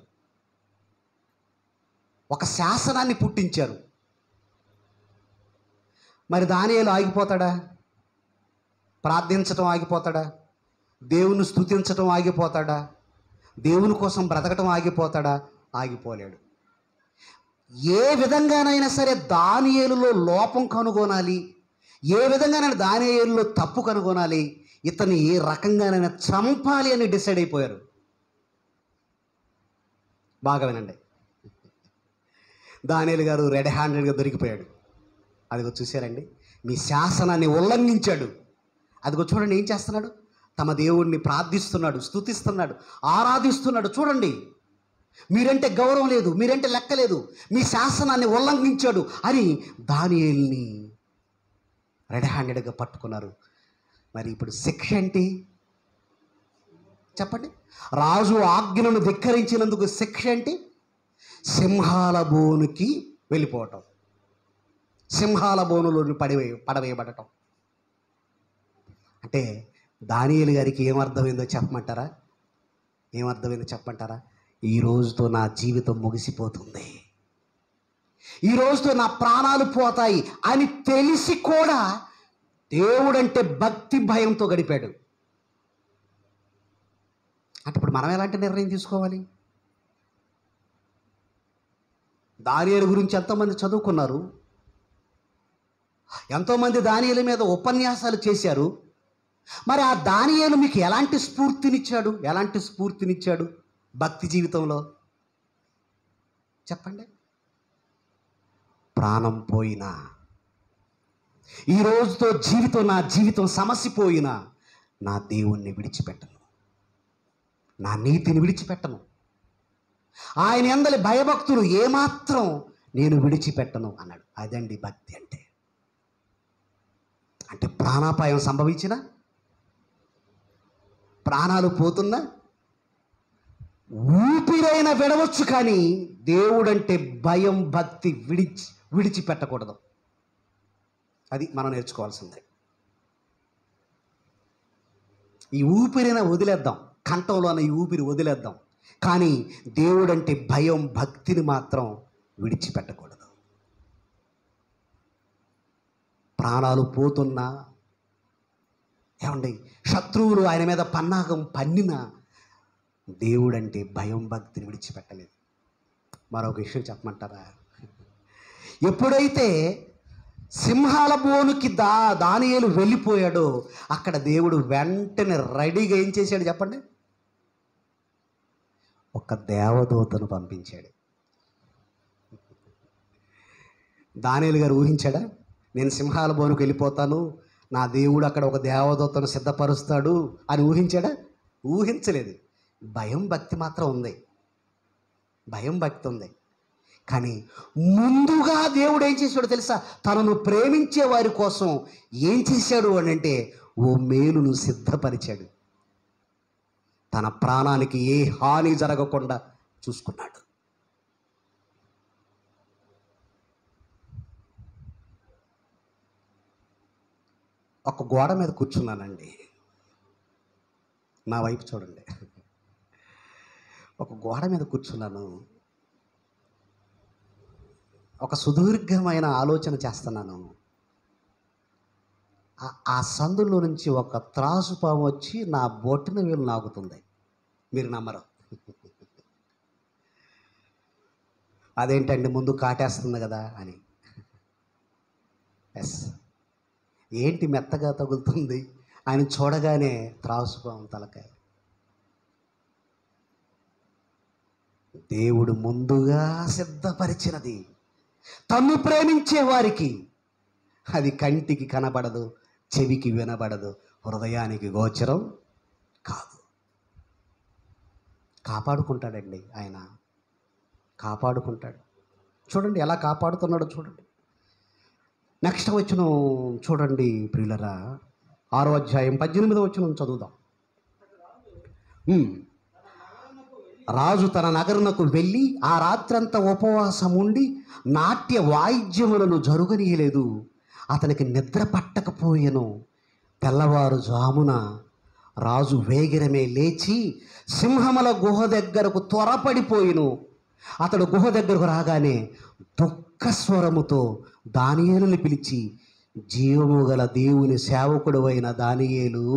ఒక శాసనాన్ని పుట్టించారు. మరి దానియేలు ఆగిపోతాడా? ప్రార్థించటం ఆగిపోతాడా? దేవుని స్తుతించటం ఆగిపోతాడా? దేవుని కోసం బ్రతకటం ఆగిపోతాడా? ఆగిపోలేడు. ఏ విధంగానైనా సరే దానియేలులో లోపం కనుగొనాలి, ఏ విధంగానైనా దానియేలులో తప్పు కనుగొనాలి, ఇతన్ని ఏ రకంగానైనా చంపాలి అని డిసైడ్ అయిపోయారు. బాగా వినండి. దానియేలు గారు రెడ్ హ్యాండెడ్గా దొరికిపోయాడు. అదిగో చూశారండి, మీ శాసనాన్ని ఉల్లంఘించాడు. అదిగో చూడండి ఏం చేస్తున్నాడు, తమ దేవుణ్ణి ప్రార్థిస్తున్నాడు, స్తుతిస్తున్నాడు, ఆరాధిస్తున్నాడు. చూడండి, మీరంటే గౌరవం లేదు, మీరంటే లెక్క లేదు, మీ శాసనాన్ని ఉల్లంఘించాడు అని దానియేలుని రెడ్ హ్యాండెడ్గా పట్టుకున్నారు. మరి ఇప్పుడు శిక్ష ఏంటి చెప్పండి? రాజు ఆజ్ఞను ధిక్కరించినందుకు శిక్ష ఏంటి? సింహాల బోనుకి వెళ్ళిపోవటం, సింహాల బోనులోని పడవేయబడటం. అంటే దానియేలు గారికి ఏమర్థమైందో చెప్పమంటారా? ఏమర్థమైందో చెప్పమంటారా? ఈ రోజుతో నా జీవితం ముగిసిపోతుంది, ఈ రోజుతో నా ప్రాణాలు పోతాయి అని తెలిసి కూడా దేవుడంటే భక్తి భయంతో గడిపాడు. అంటే ఇప్పుడు మనం ఎలాంటి నిర్ణయం తీసుకోవాలి? దానియేలు గురించి ఎంతోమంది చదువుకున్నారు, ఎంతోమంది దానియేలు మీద ఉపన్యాసాలు చేశారు. మరి ఆ దానియేలు మీకు ఎలాంటి స్ఫూర్తినిచ్చాడు? ఎలాంటి స్ఫూర్తినిచ్చాడు భక్తి జీవితంలో చెప్పండి? ప్రాణం పోయినా, ఈ రోజుతో నా జీవితం సమసిపోయినా నా దేవుణ్ణి విడిచిపెట్టను, నా నీతిని విడిచిపెట్టను, ఆయన యందలి భయభక్తులు ఏమాత్రం నేను విడిచిపెట్టను అన్నాడు. అదండి భక్తి అంటే. అంటే ప్రాణాపాయం సంభవించిన, ప్రాణాలు పోతున్నా, ఊపిరైన విడవచ్చు, కానీ దేవుడంటే భయం భక్తి విడిచిపెట్టకూడదు. అది మనం నేర్చుకోవాల్సిందే. ఈ ఊపిరిన వదిలేద్దాం, కంఠంలోన ఈ ఊపిరి వదిలేద్దాం, కానీ దేవుడంటే భయం భక్తిని మాత్రం విడిచిపెట్టకూడదు. ప్రాణాలు పోతున్నా, ఏమండి శత్రువులు ఆయన మీద పన్నాగం పన్నినా దేవుడంటే భయం భక్తిని విడిచిపెట్టలేదు. మరొక విషయం చెప్పమంటారా? ఎప్పుడైతే సింహాల బోనుకి దానియేలు వెళ్ళిపోయాడో అక్కడ దేవుడు వెంటనే రెడీగా ఏం చేశాడు చెప్పండి? ఒక దేవదూతను పంపించాడు. దానియేలు గారు ఊహించాడా? నేను సింహాల బోనుకు వెళ్ళిపోతాను, నా దేవుడు అక్కడ ఒక దేవదూతను సిద్ధపరుస్తాడు అని ఊహించాడా? ఊహించలేదు. భయం భక్తి మాత్రం ఉంది, భయం భక్తి ఉంది. కానీ ముందుగా దేవుడు ఏం చేశాడో తెలుసా? తనను ప్రేమించే వారి కోసం ఏం చేశాడు అని అంటే ఓ మేలును సిద్ధపరిచాడు. తన ప్రాణానికి ఏ హాని జరగకుండా చూసుకున్నాడు. ఒక గోడ మీద కూర్చున్నానండి, నా వైపు చూడండి. ఒక గోడ మీద కూర్చున్నాను, ఒక సుదీర్ఘమైన ఆలోచన చేస్తున్నాను. ఆ సందులో నుంచి ఒక త్రాసు పాము వచ్చి నా బొట్టిన వేలు నాకుతుంది. మీరు నమ్మరు. అదేంటండి ముందు కాటేస్తుంది కదా అని. ఎస్, ఏంటి మెత్తగా తగులుతుంది? ఆయన చూడగానే త్రాసు పాము తలకాయ. దేవుడు ముందుగా సిద్ధపరిచినది తన్ను ప్రేమించే వారికి అది కంటికి కనబడదు, చెవికి వినబడదు, హృదయానికి గోచరం కాదు. కాపాడుకుంటాడండి ఆయన, కాపాడుకుంటాడు. చూడండి ఎలా కాపాడుతున్నాడో చూడండి. నెక్స్ట్ వచనం చూడండి ప్రియులరా, 6వ అధ్యాయం 18వ వచనం చదువుదాం. రాజు తన నగరునకు వెళ్ళి ఆ రాత్రంతా ఉపవాసం ఉండి నాట్య వాయిద్యములను జరుగనీయలేదు. అతనికి నిద్ర పట్టకపోయెను. తెల్లవారుజామున రాజు వేగిరమే లేచి సింహముల గుహ దగ్గరకు త్వరపడిపోయిను. అతడు గుహ దగ్గరకు రాగానే దుఃఖస్వరముతో దానియేలుని పిలిచి, జీవము గల దేవుని సేవకుడు అయిన దానియేలు,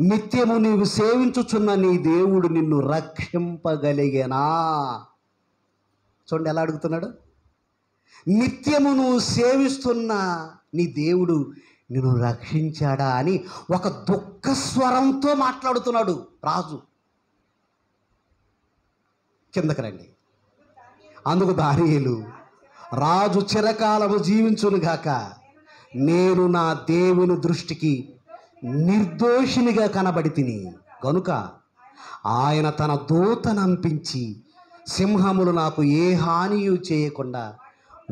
నిత్యము నీవు సేవించుచున్న నీ దేవుడు నిన్ను రక్షింపగలిగేనా? చూడండి ఎలా అడుగుతున్నాడు. నిత్యము నువ్వు సేవిస్తున్న నీ దేవుడు నిన్ను రక్షించాడా అని ఒక దుఃఖస్వరంతో మాట్లాడుతున్నాడు రాజు. కిందకి రండి. అందుకు దానియేలు, రాజు చిరకాలము జీవించునుగాక, నేను నా దేవుని దృష్టికి నిర్దోషినిగా కనబడి తిని గనుక ఆయన తన దూతనంపించి సింహములు నాకు ఏ హానియు చేయకుండా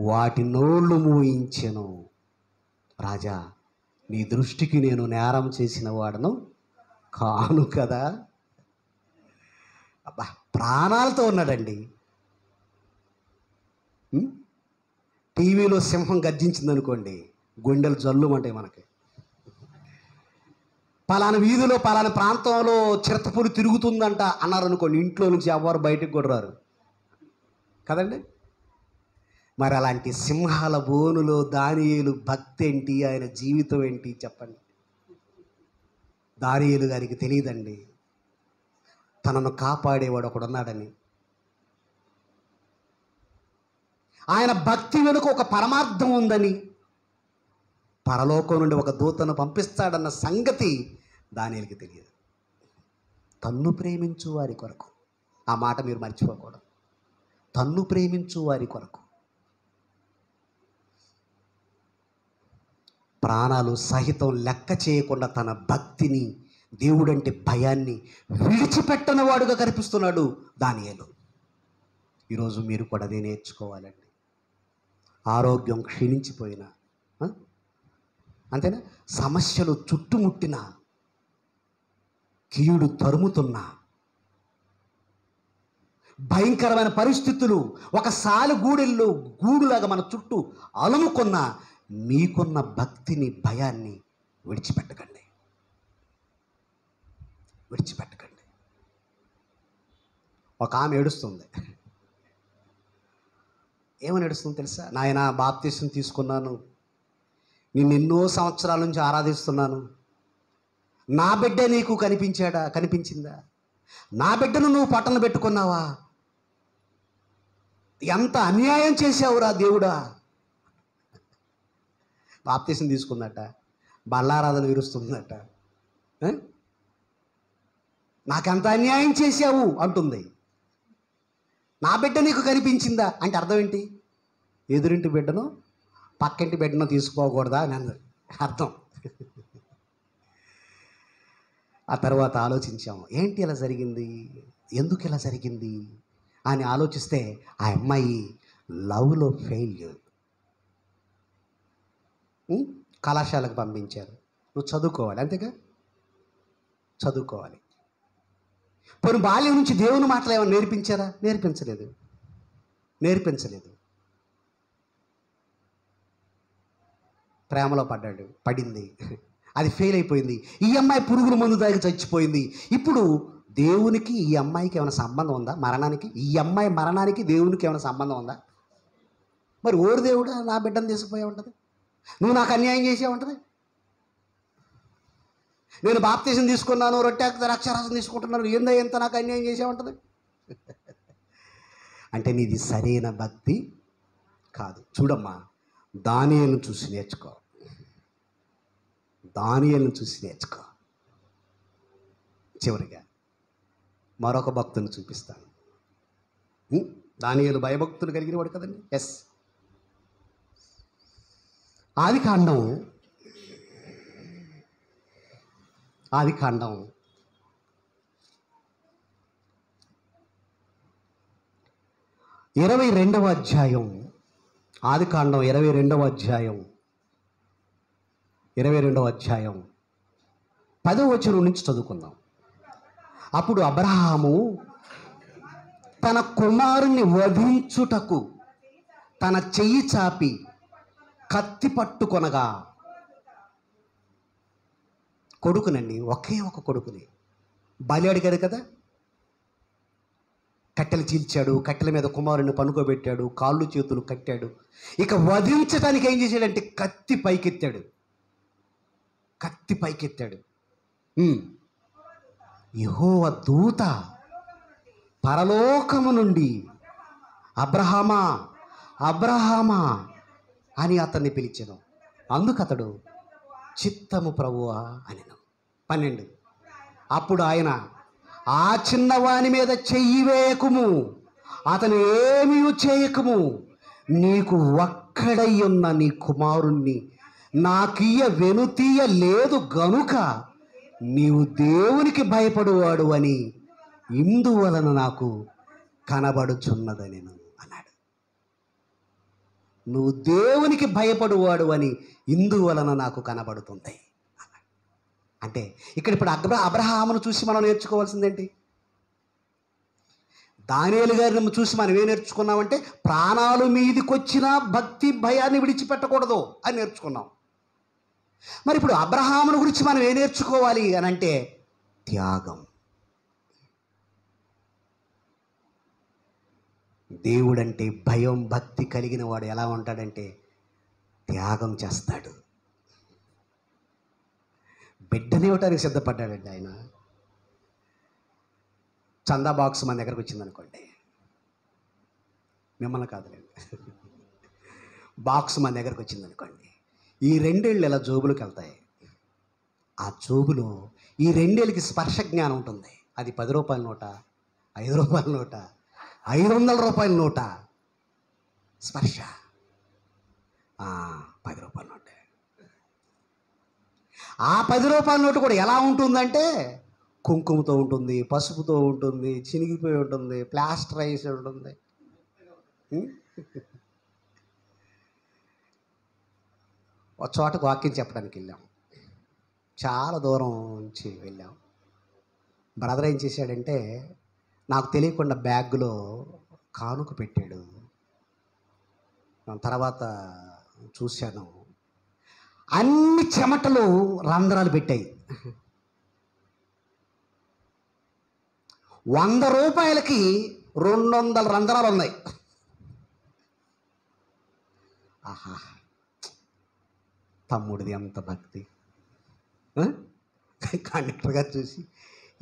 వాటి నోళ్ళు మూయించెను. రాజా, నీ దృష్టికి నేను నేరం చేసిన వాడను కాను కదా. అబ్బా, ప్రాణాలతో ఉన్నాడండి. టీవీలో సింహం గర్జించిందనుకోండి, గుండెలు జల్లుమంటాయి మనకి. పలానా వీధిలో పలానా ప్రాంతంలో చిరతపులి తిరుగుతుందంట అన్నారనుకోండి, ఇంట్లో నుంచి ఎవరు బయటకు కూడా రారు కదండి. మరి అలాంటి సింహాల బోనులో దానియేలు భక్తి ఏంటి, ఆయన జీవితం ఏంటి చెప్పండి. దానియేలు గారికి తెలియదండి తనను కాపాడేవాడు ఒకడున్నాడని. ఆయన భక్తి వెనుక ఒక పరమార్థం ఉందని, పరలోకం నుండి ఒక దూతను పంపిస్తాడన్న సంగతి దానియేలుకి తెలియదు. తన్ను ప్రేమించు వారి కొరకు, ఆ మాట మీరు మర్చిపోకూడదు. తన్ను ప్రేమించు వారి కొరకు ప్రాణాలు సహితం లెక్క చేయకుండా తన భక్తిని, దేవుడంటే భయాన్ని విడిచిపెట్టని వాడుగా కనిపిస్తున్నాడు దానియేలు. ఈరోజు మీరు కూడా అదే నేర్చుకోవాలండి. ఆరోగ్యం క్షీణించిపోయినా, అంతేనా, సమస్యలు చుట్టుముట్టిన, కీడు తరుముతున్నా, భయంకరమైన పరిస్థితులు ఒక సాలెగూడెల్లో గూడులాగా మన చుట్టూ అలుముకున్న, మీకున్న భక్తిని, భయాన్ని విడిచిపెట్టకండి, విడిచిపెట్టకండి. ఒక ఆమె ఏడుస్తుంది. ఏమని ఏడుస్తుంది తెలుసా? నాయనా, బాప్తీసం తీసుకున్నాను, నేను ఎన్నో సంవత్సరాల నుంచి ఆరాధిస్తున్నాను, నా బిడ్డ నీకు కనిపించిందా? నా బిడ్డను నువ్వు పట్టణ పెట్టుకున్నావా? ఎంత అన్యాయం చేశావురా దేవుడా. బాప్తీసం తీసుకుందట, బల్లారాధన విరుస్తుందట, నాకెంత అన్యాయం చేశావు అంటుంది. నా బిడ్డ నీకు కనిపించిందా అంటే అర్థం ఏంటి? ఎదురింటి బిడ్డను పక్కింటి బిడ్డను తీసుకోకూడదా అని అర్థం. ఆ తర్వాత ఆలోచించాము, ఏంటి ఇలా జరిగింది, ఎందుకు ఇలా జరిగింది అని ఆలోచిస్తే ఆ అమ్మాయి లవ్లో ఫెయిల్యూర్. కళాశాలకు పంపించారు, నువ్వు చదువుకోవాలి, అంతేగా చదువుకోవాలి. పోనీ బాల్యం నుంచి దేవుని మాటలు ఏమైనా నేర్పించారా? నేర్పించలేదు. ప్రేమలో పడింది, అది ఫెయిల్ అయిపోయింది. ఈ అమ్మాయి పురుగుల మందు తాగి చచ్చిపోయింది. ఇప్పుడు దేవునికి ఈ అమ్మాయికి ఏమైనా సంబంధం ఉందా? మరణానికి, ఈ అమ్మాయి మరణానికి దేవునికి ఏమైనా సంబంధం ఉందా? మరి ఓరు దేవుడు నా బిడ్డను తీసుకుపోయా ఉంటుంది, నువ్వు నాకు అన్యాయం చేసే ఉంటుంది. నేను బాప్తీసం తీసుకున్నాను, రొట్టె ద్రాక్షారసం తీసుకుంటున్నాను, ఎంత నాకు అన్యాయం చేసే ఉంటుంది. అంటే నీది సరైన భక్తి కాదు. చూడమ్మా, దానియేలును చూసి నేర్చుకో. చివరిగా మరొక భక్తుని చూపిస్తాను. దానియేలు భయభక్తులు కలిగిన వాడు కదండి. ఎస్, ఆదికాండం 22వ అధ్యాయం, ఆదికాండం 22వ అధ్యాయం 10వ వచనం నుంచి చదువుకుందాం. అప్పుడు అబ్రహాము తన కుమారుని వధించుటకు తన చెయ్యి చాపి కత్తి పట్టుకొనగా, కొడుకునండి, ఒకే ఒక కొడుకుని బలి అడిగాడు కదా, కట్టెలు చీల్చాడు, కట్టెల మీద కుమారుని పనుకోబెట్టాడు, కాళ్ళు చేతులు కట్టాడు. ఇక వధించడానికి ఏం చేశాడంటే కత్తి పైకెత్తాడు. యెహోవా దూత పరలోకము నుండి అబ్రహామా అబ్రహామా అని అతన్ని పిలిచెను. అందుకతడు చిత్తము ప్రభువా అనెను. 12. అప్పుడు ఆయన, ఆ చిన్నవాని మీద చెయ్యి వేయకుము, అతను ఏమీ చేయకుము, నీకు ఒక్కడై ఉన్న నీ కుమారుణ్ణి నాకియ్య వెనుతీయ లేదు గనుక నీవు దేవునికి భయపడువాడు అని ఇందువలన నాకు కనబడుచున్నదనెను అన్నాడు. నువ్వు దేవునికి భయపడువాడు అని ఇందువలన నాకు కనబడుతుంది అన్నాడు. అంటే ఇప్పుడు అబ్రహామును చూసి మనం నేర్చుకోవాల్సిందేంటి? దానియేలు గారిని చూసి మనం ఏం నేర్చుకున్నామంటే, ప్రాణాలు మీదికొచ్చినా భక్తి భయాన్ని విడిచిపెట్టకూడదు అని నేర్చుకున్నాం. మరి ఇప్పుడు అబ్రహామును గురించి మనం ఏం నేర్చుకోవాలి అని అంటే, త్యాగం. దేవుడంటే భయం భక్తి కలిగిన వాడు ఎలా ఉంటాడంటే త్యాగం చేస్తాడు. బిడ్డనివ్వటానికి సిద్ధపడ్డాడండి ఆయన. చందా బాక్స్ మన దగ్గరకు వచ్చిందనుకోండి, మిమ్మల్ని కాదులేండి, బాక్స్ మన దగ్గరకు వచ్చిందనుకోండి, ఈ 2 ఏళ్ళు ఇలా జోబులకు వెళ్తాయి. ఆ జోబులో ఈ 2 ఏళ్ళకి స్పర్శ జ్ఞానం ఉంటుంది. అది 10 రూపాయల నోట, 5 రూపాయల నోట, 500 రూపాయల నోట, స్పర్శ 10 రూపాయల నోటే. ఆ 10 రూపాయల నోటు కూడా ఎలా ఉంటుందంటే కుంకుమతో ఉంటుంది, పసుపుతో ఉంటుంది, చినిగిపోయి ఉంటుంది, ప్లాస్టర్ వేసి ఉంటుంది. ఒక చోటకు వాక్యం చెప్పడానికి వెళ్ళాం, చాలా దూరం నుంచి వెళ్ళాం. బ్రదర్ ఏం చేశాడంటే నాకు తెలియకుండా బ్యాగ్లో కానుక పెట్టాడు. తర్వాత చూశాను, అన్ని చెమటలు రంధ్రాలు పెట్టాయి. 100 రూపాయలకి 200 రంధ్రాలు ఉన్నాయి. ఆహా, తమ్ముడిది ఎంత భక్తి. కండక్టర్ గారు చూసి,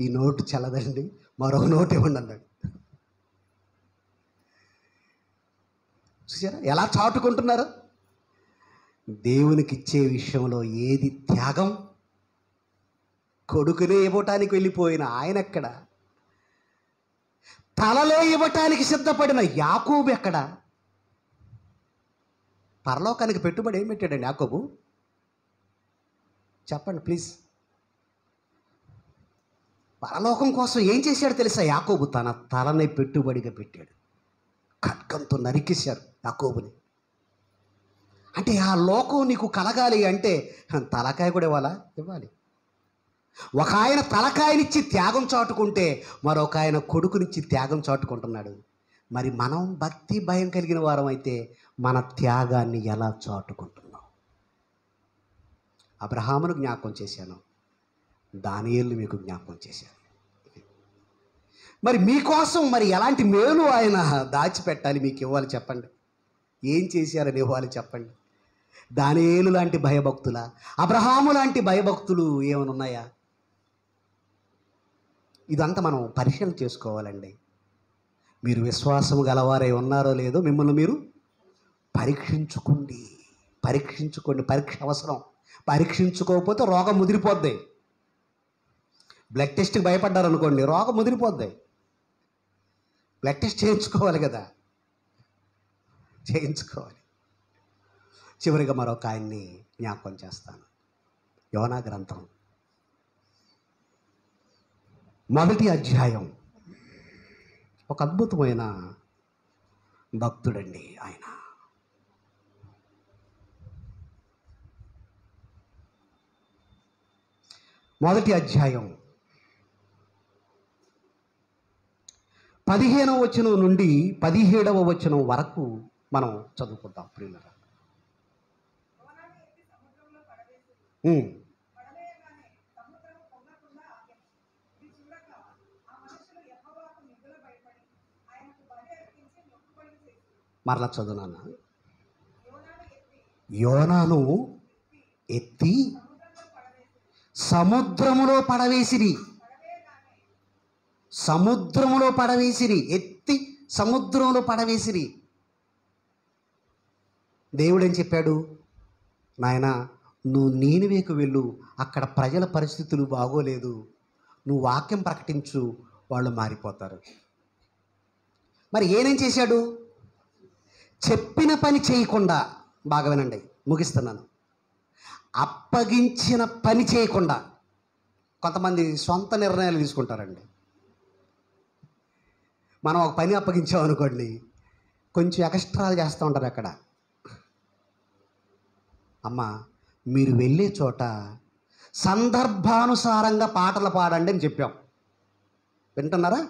ఈ నోటు చల్లదండి, మరో నోటు ఇవ్వండి అన్నాడు. చూసారా ఎలా చాటుకుంటున్నారు? దేవునికి ఇచ్చే విషయంలో ఏది త్యాగం? కొడుకునే ఇవ్వటానికి వెళ్ళిపోయిన ఆయన ఎక్కడ? తలలే ఇవ్వటానికి సిద్ధపడిన యాకోబు ఎక్కడ? పరలోకానికి పెట్టుబడి ఏం పెట్టాడండి యాకోబు? చెప్పండి ప్లీజ్. పరలోకం కోసం ఏం చేశాడు తెలుసా? యాకోబు తన తలని పెట్టుబడిగా పెట్టాడు. ఖడ్గంతో నరికేశారు యాకోబుని. అంటే ఆ లోకం నీకు కలగాలి అంటే తలకాయ కూడా ఇవ్వాలి. ఒక ఆయన తలకాయనిచ్చి త్యాగం చాటుకుంటే మరొక ఆయన కొడుకునిచ్చి త్యాగం చాటుకుంటున్నాడు. మరి మనం భక్తి భయం కలిగిన వారం అయితే మన త్యాగాన్ని ఎలా చాటుకుంటున్నాం? అబ్రహామును జ్ఞాపకం చేశాను, దానియేలును మీకు జ్ఞాపకం చేశాను. మరి మీకోసం మరి ఎలాంటి మేలు ఆయన దాచిపెట్టాలి, మీకు ఇవ్వాలి చెప్పండి. ఏం చేశారని ఇవ్వాలి చెప్పండి. దానియేలు లాంటి భయభక్తుల, అబ్రహాము లాంటి భయభక్తులు ఏమైనా ఉన్నాయా? ఇదంతా మనం పరిశీలన చేసుకోవాలండి. మీరు విశ్వాసం గలవారై ఉన్నారో లేదో మిమ్మల్ని మీరు పరీక్షించుకోండి. పరీక్ష అవసరం. పరీక్షించుకోకపోతే రోగం ముదిరిపోద్ది. బ్లడ్ టెస్ట్కి భయపడ్డారు అనుకోండి, రోగం ముదిరిపోద్ది. బ్లడ్ టెస్ట్ చేయించుకోవాలి కదా, చేయించుకోవాలి. చివరిగా మరొక ఆయన్ని జ్ఞాపకం చేస్తాను. యోనా గ్రంథం 1వ అధ్యాయం. ఒక అద్భుతమైన భక్తుడండి ఆయన. మొదటి అధ్యాయం 15వ వచనం నుండి 17వ వచనం వరకు మనం చదువుకుంటాం ప్రియులారా. మరలా చదువునాన్న. యోనాను ఎత్తి సముద్రములో పడవేసిరి. ఎత్తి సముద్రంలో పడవేసిరి. దేవుడు ఏం చెప్పాడు? నాయనా, నువ్వు నీనివేకు వెళ్ళు, అక్కడ ప్రజల పరిస్థితులు బాగోలేదు, నువ్వు వాక్యం ప్రకటించు, వాళ్ళు మారిపోతారు. మరి ఏనేం చేశాడు? చెప్పిన పని చేయకుండా, బాగా వినండి, ముగిస్తున్నాను. అప్పగించిన పని చేయకుండా. కొంతమంది సొంత నిర్ణయాలు తీసుకుంటారండి. మనం ఒక పని అప్పగించామనుకోండి, కొంచెం ఎక్స్ట్రాలు చేస్తూ ఉంటారు అక్కడ. అమ్మ, మీరు వెళ్ళే చోట సందర్భానుసారంగా పాటలు పాడండి అని చెప్పాం. వింటున్నారా?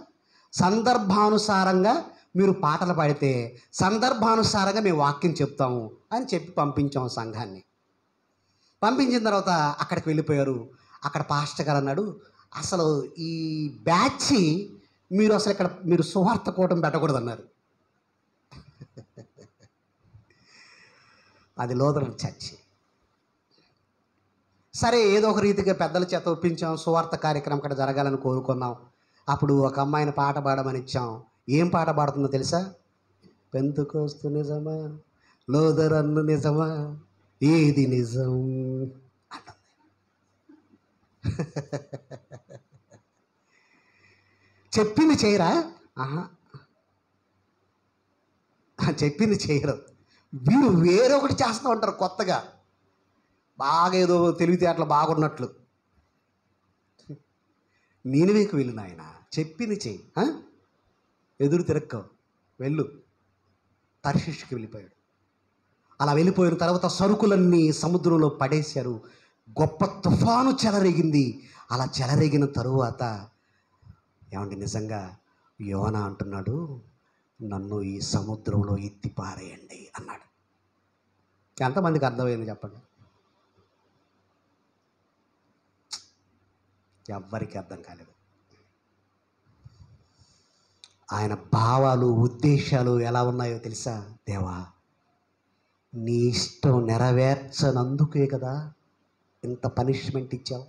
సందర్భానుసారంగా మీరు పాటలు పాడితే సందర్భానుసారంగా మేము వాక్యం చెప్తాము అని చెప్పి పంపించాం సంఘాన్ని. పంపించిన తర్వాత అక్కడికి వెళ్ళిపోయారు. అక్కడ పాస్టర్ గారు అన్నాడు, అసలు ఈ బ్యాచ్ మీరు సువార్త కూటం పెట్టకూడదు అన్నారు. అది లూథరన్ చర్చ్. సరే, ఏదో ఒక రీతిగా పెద్దల చేత ఒప్పించాం. సువార్త కార్యక్రమం అక్కడ జరగాలని కోరుకున్నాం. అప్పుడు ఒక అమ్మాయిని పాట పాడమని ఇచ్చాం. ఏం పాట పాడుతుందో తెలుసా? పెంతుకోస్తు నిజమా, లూథరన్ను నిజమా, ఏది నిజం అంటుంది. చెప్పింది చేయరా? చెప్పింది చేయరు. వీరు వేరొకటి చేస్తూ ఉంటారు కొత్తగా, బాగా ఏదో తెలివితేటలు బాగున్నట్లు. నీనివేకు వెళ్ళు నాయన, చెప్పింది చెయ్యి, ఎదురు తిరక్కవు, వెళ్ళు. తర్షీషుకి వెళ్ళిపోయాడు. అలా వెళ్ళిపోయిన తర్వాత సరుకులన్నీ సముద్రంలో పడేశారు. గొప్ప తుఫాను చెలరేగింది. అలా చెలరేగిన తరువాత ఏమండి, నిజంగా యోనా అంటున్నాడు, నన్ను ఈ సముద్రంలో ఎత్తి పారేయండి అన్నాడు. ఎంతమందికి అర్థమైంది చెప్పండి? ఎవ్వరికి అర్థం కాలేదు. ఆయన భావాలు, ఉద్దేశాలు ఎలా ఉన్నాయో తెలుసా? దేవా, నీ ఇష్టం నెరవేర్చనందుకే కదా ఇంత పనిష్మెంట్ ఇచ్చావు.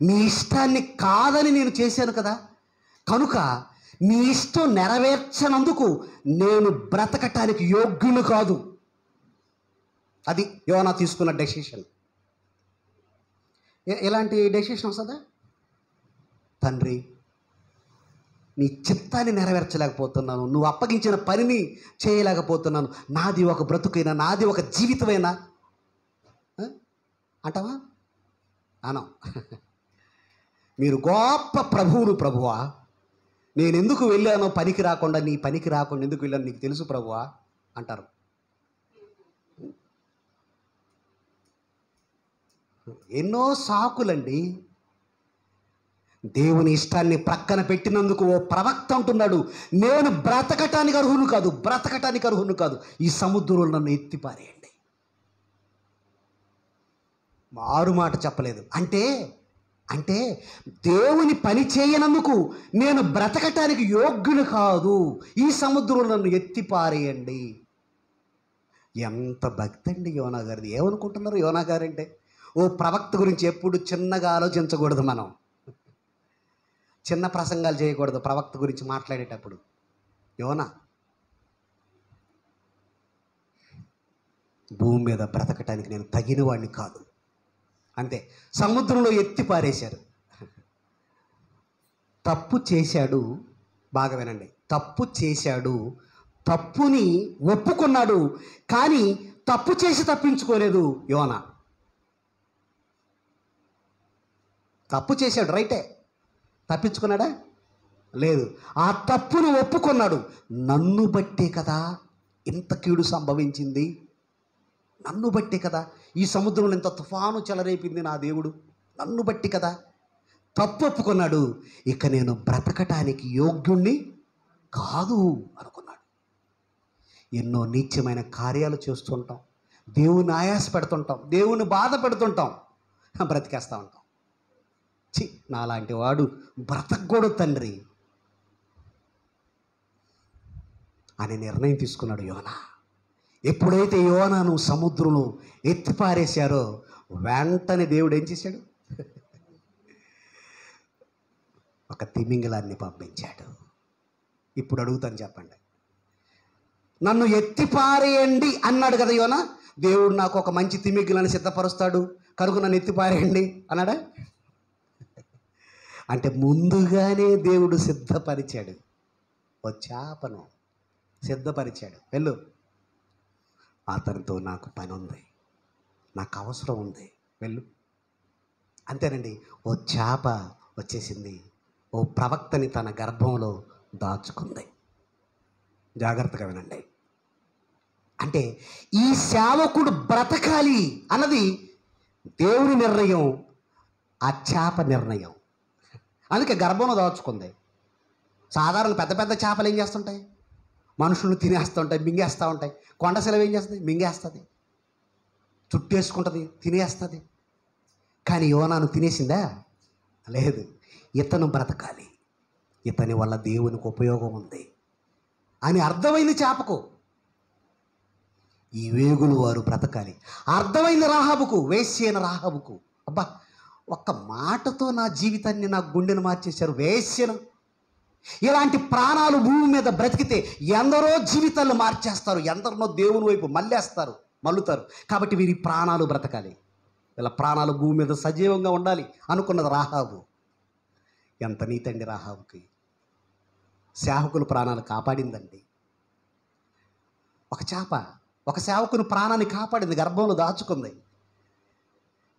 నీ ఇష్టాన్ని కాదని నేను చేశాను కదా, కనుక నీ ఇష్టం నెరవేర్చనందుకు నేను బ్రతకటానికి యోగ్యుని కాదు. అది యోనా తీసుకున్న డెసిషన్. ఎలాంటి డెసిషన్ వస్తుందా? తండ్రి, నీ చిత్తాన్ని నెరవేర్చలేకపోతున్నాను, నువ్వు అప్పగించిన పనిని చేయలేకపోతున్నాను, నాది ఒక బ్రతుకైనా, నాది ఒక జీవితమైనా అంటావా? అనం. మీరు గొప్ప ప్రభువా, నేను ఎందుకు వెళ్ళానో పనికి రాకుండా, నీ పనికి రాకుండా ఎందుకు వెళ్ళాను నీకు తెలుసు ప్రభువా అంటారు. ఎన్నో సాకులండి. దేవుని ఇష్టాన్ని ప్రక్కన పెట్టినందుకు ఓ ప్రవక్త అంటున్నాడు, నేను బ్రతకటానికి అర్హును కాదు, ఈ సముద్రంలో నన్ను ఎత్తిపారేయండి. మారు మాట చెప్పలేదు. అంటే దేవుని పని చేయనందుకు నేను బ్రతకటానికి యోగ్యుని కాదు, ఈ సముద్రంలో నన్ను ఎత్తిపారేయండి. ఎంత భక్తి అండి యోనా గారిది. ఏమనుకుంటున్నారు యోనా గారంటే? ఓ ప్రవక్త గురించి ఎప్పుడు చిన్నగా ఆలోచించకూడదు. మనం చిన్న ప్రసంగాలు చేయకూడదు ప్రవక్త గురించి మాట్లాడేటప్పుడు. యోనా భూమి మీద బ్రతకటానికి నేను తగిన వాడిని కాదు, అంతే. సముద్రంలో ఎత్తి పారేశారు. తప్పు చేశాడు, బాగా వినండి, తప్పు చేశాడు, తప్పుని ఒప్పుకున్నాడు, కానీ తప్పు చేసి తప్పించుకోలేదు యోనా. తప్పు చేశాడు, రైటే. తప్పించుకున్నాడా? లేదు. ఆ తప్పును ఒప్పుకున్నాడు. నన్ను బట్టే కదా ఇంత కీడు సంభవించింది, నన్ను బట్టే కదా ఈ సముద్రంలో ఇంత తుఫాను చెలరేపింది నా దేవుడు, నన్ను బట్టి కదా. తప్పు ఒప్పుకున్నాడు. ఇక నేను బ్రతకటానికి యోగ్యుణ్ణి కాదు అనుకున్నాడు. ఎన్నో నీచమైన కార్యాలు చేస్తుంటాం, దేవుని ఆయాస పెడుతుంటాం, దేవుని బాధ పెడుతుంటాం, బ్రతికేస్తూ ఉంటాం. నాలాంటి వాడు బ్రతకూడదు తండ్రి అనే నిర్ణయం తీసుకున్నాడు యోనా. ఎప్పుడైతే యోనాను సముద్రంలో ఎత్తిపారేశారో వెంటనే దేవుడు ఏం చేశాడు? ఒక తిమింగలాన్ని పంపించాడు. ఇప్పుడు అడుగుతాను, చెప్పండి, నన్ను ఎత్తిపారేయండి అన్నాడు కదా యోనా. దేవుడు నాకు ఒక మంచి తిమింగలాన్ని సిద్ధపరుస్తాడు కనుక నన్ను ఎత్తిపారేయండి అన్నాడా? అంటే ముందుగానే దేవుడు సిద్ధపరిచాడు, ఓ చేపను సిద్ధపరిచాడు. వెళ్ళు, అతనితో నాకు పని ఉంది, నాకు అవసరం ఉంది, వెళ్ళు. అంతేనండి. ఓ చేప వచ్చేసింది, ఓ ప్రవక్తని తన గర్భంలో దాచుకుంది. జాగ్రత్తగా వినండి. అంటే ఈ సేవకుడు బ్రతకాలి అన్నది దేవుని నిర్ణయం, ఆ చేప నిర్ణయం. అందుకే గర్భంలో దాచుకుంది. సాధారణ పెద్ద పెద్ద చేపలు ఏం చేస్తుంటాయి? మనుషులను తినేస్తూ ఉంటాయి, మింగేస్తూ ఉంటాయి. కొండ సెలవు ఏం చేస్తుంది? మింగేస్తుంది, చుట్టేసుకుంటుంది, తినేస్తుంది. కానీ యోనాను తినేసిందా? లేదు. ఇతను బ్రతకాలి, ఇతని వల్ల దేవునికి ఉపయోగం ఉంది అని అర్థమైంది చేపకు. ఈ వేగులు వారు బ్రతకాలి అర్థమైంది రాహాబుకు, వేశ్య అయిన రాహాబుకు. అబ్బా, ఒక్క మాటతో నా జీవితాన్ని, నా గుండెను మార్చేశారు, వేశ్యను. ఇలాంటి ప్రాణాలు భూమి మీద బ్రతికితే ఎందరో జీవితాలు మార్చేస్తారు, ఎందరినో దేవుని వైపు మల్లుతారు. కాబట్టి వీరి ప్రాణాలు బ్రతకాలి, వీళ్ళ ప్రాణాలు భూమి మీద సజీవంగా ఉండాలి అనుకున్నది రాహాబు. ఎంత నీతండి రాహాబుకి. సేవకుల ప్రాణాలు కాపాడిందండి. ఒక చేప ఒక సేవకుని ప్రాణాన్ని కాపాడింది, గర్భంలో దాచుకుంది.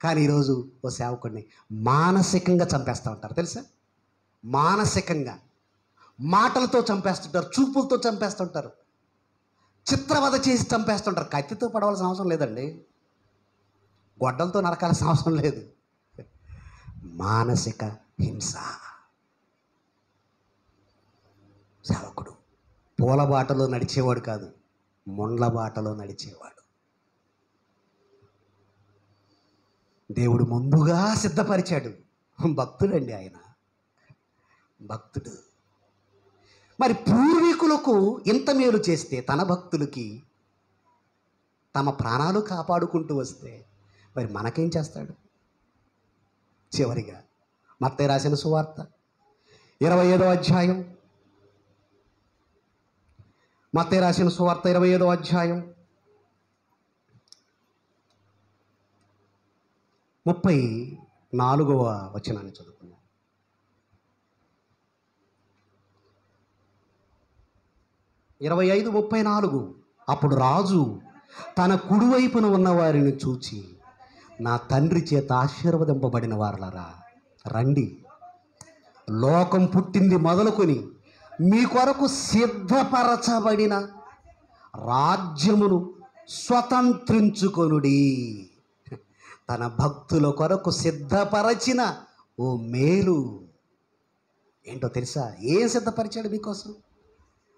కానీ ఈరోజు ఓ సేవకుడిని మానసికంగా చంపేస్తూ ఉంటారు, తెలుసా? మానసికంగా మాటలతో చంపేస్తుంటారు, చూపులతో చంపేస్తుంటారు, చిత్రవద చేసి చంపేస్తుంటారు. కత్తితో పడవలసిన అవసరం లేదండి, గొడ్డలతో నరకాల్సిన అవసరం లేదు. మానసిక హింస. సేవకుడు పూల బాటలో నడిచేవాడు కాదు, ముండ్ల బాటలో నడిచేవాడు. దేవుడు ముందుగా సిద్ధపరిచాడు. భక్తుడండి ఆయన, భక్తుడు. మరి పూర్వీకులకు ఇంత మేలు చేస్తే తన భక్తులకి తమ ప్రాణాలు కాపాడుకుంటూ వస్తే మరి మనకేం చేస్తాడు? చివరిగా మత్తయి రాసిన సువార్త 25వ అధ్యాయం మత్తయి రాసిన సువార్త 25వ అధ్యాయం 34వ వచనాన్ని చదువుకున్నాం. 25:34. అప్పుడు రాజు తన కుడివైపున ఉన్న వారిని చూచి, నా తండ్రి చేత ఆశీర్వదింపబడిన వారలారా, రండి, లోకం పుట్టింది మొదలుకొని మీ కొరకు సిద్ధపరచబడిన రాజ్యమును స్వతంత్రించుకొనుడి. తన భక్తుల కొరకు సిద్ధపరచిన ఓ మేలు ఏంటో తెలుసా? ఏం సిద్ధపరిచాడు మీకోసం?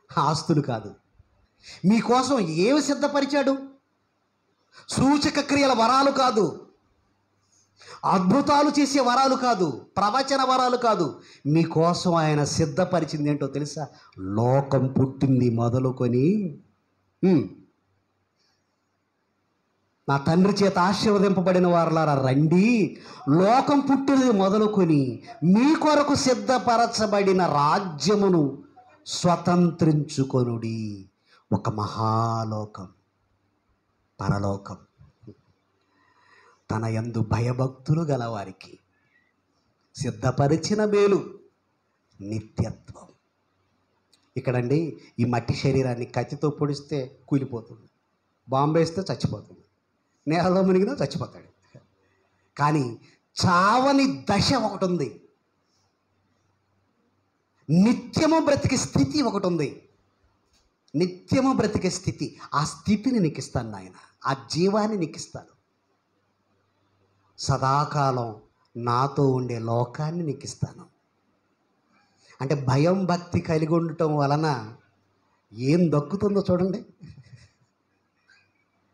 ఆస్తులు కాదు. మీకోసం ఏమి సిద్ధపరిచాడు? సూచక క్రియల వరాలు కాదు, అద్భుతాలు చేసే వరాలు కాదు, ప్రవచన వరాలు కాదు. మీకోసం ఆయన సిద్ధపరిచింది ఏంటో తెలుసా? లోకం పుట్టింది మొదలుకొని నా తండ్రి చేత ఆశీర్వదింపబడిన వారలారా, రండి, లోకం పుట్టినది మొదలుకొని మీ కొరకు సిద్ధపరచబడిన రాజ్యమును స్వతంత్రించుకొనుడి. ఒక మహాలోకం, పరలోకం, తన యందు భయభక్తులు గలవారికి సిద్ధపరిచిన మేలు, నిత్యత్వం. ఇక్కడండి ఈ మట్టి శరీరాన్ని కత్తితో పొడిస్తే కూలిపోతుంది, బాంబేస్తే చచ్చిపోతుంది, నేలలో మునిగినా చచ్చిపోతాడు. కానీ చావని దశ ఒకటి ఉంది, నిత్యము బ్రతికే స్థితి ఒకటి ఉంది. నిత్యము బ్రతికే స్థితి, ఆ స్థితిని నీకు ఇస్తాను నాయన, ఆ జీవాన్ని నీకు ఇస్తాను. సదాకాలం నాతో ఉండే లోకాన్ని నీకు ఇస్తాను. అంటే భయం భక్తి కలిగి ఉండటం వలన ఏం దక్కుతుందో చూడండి.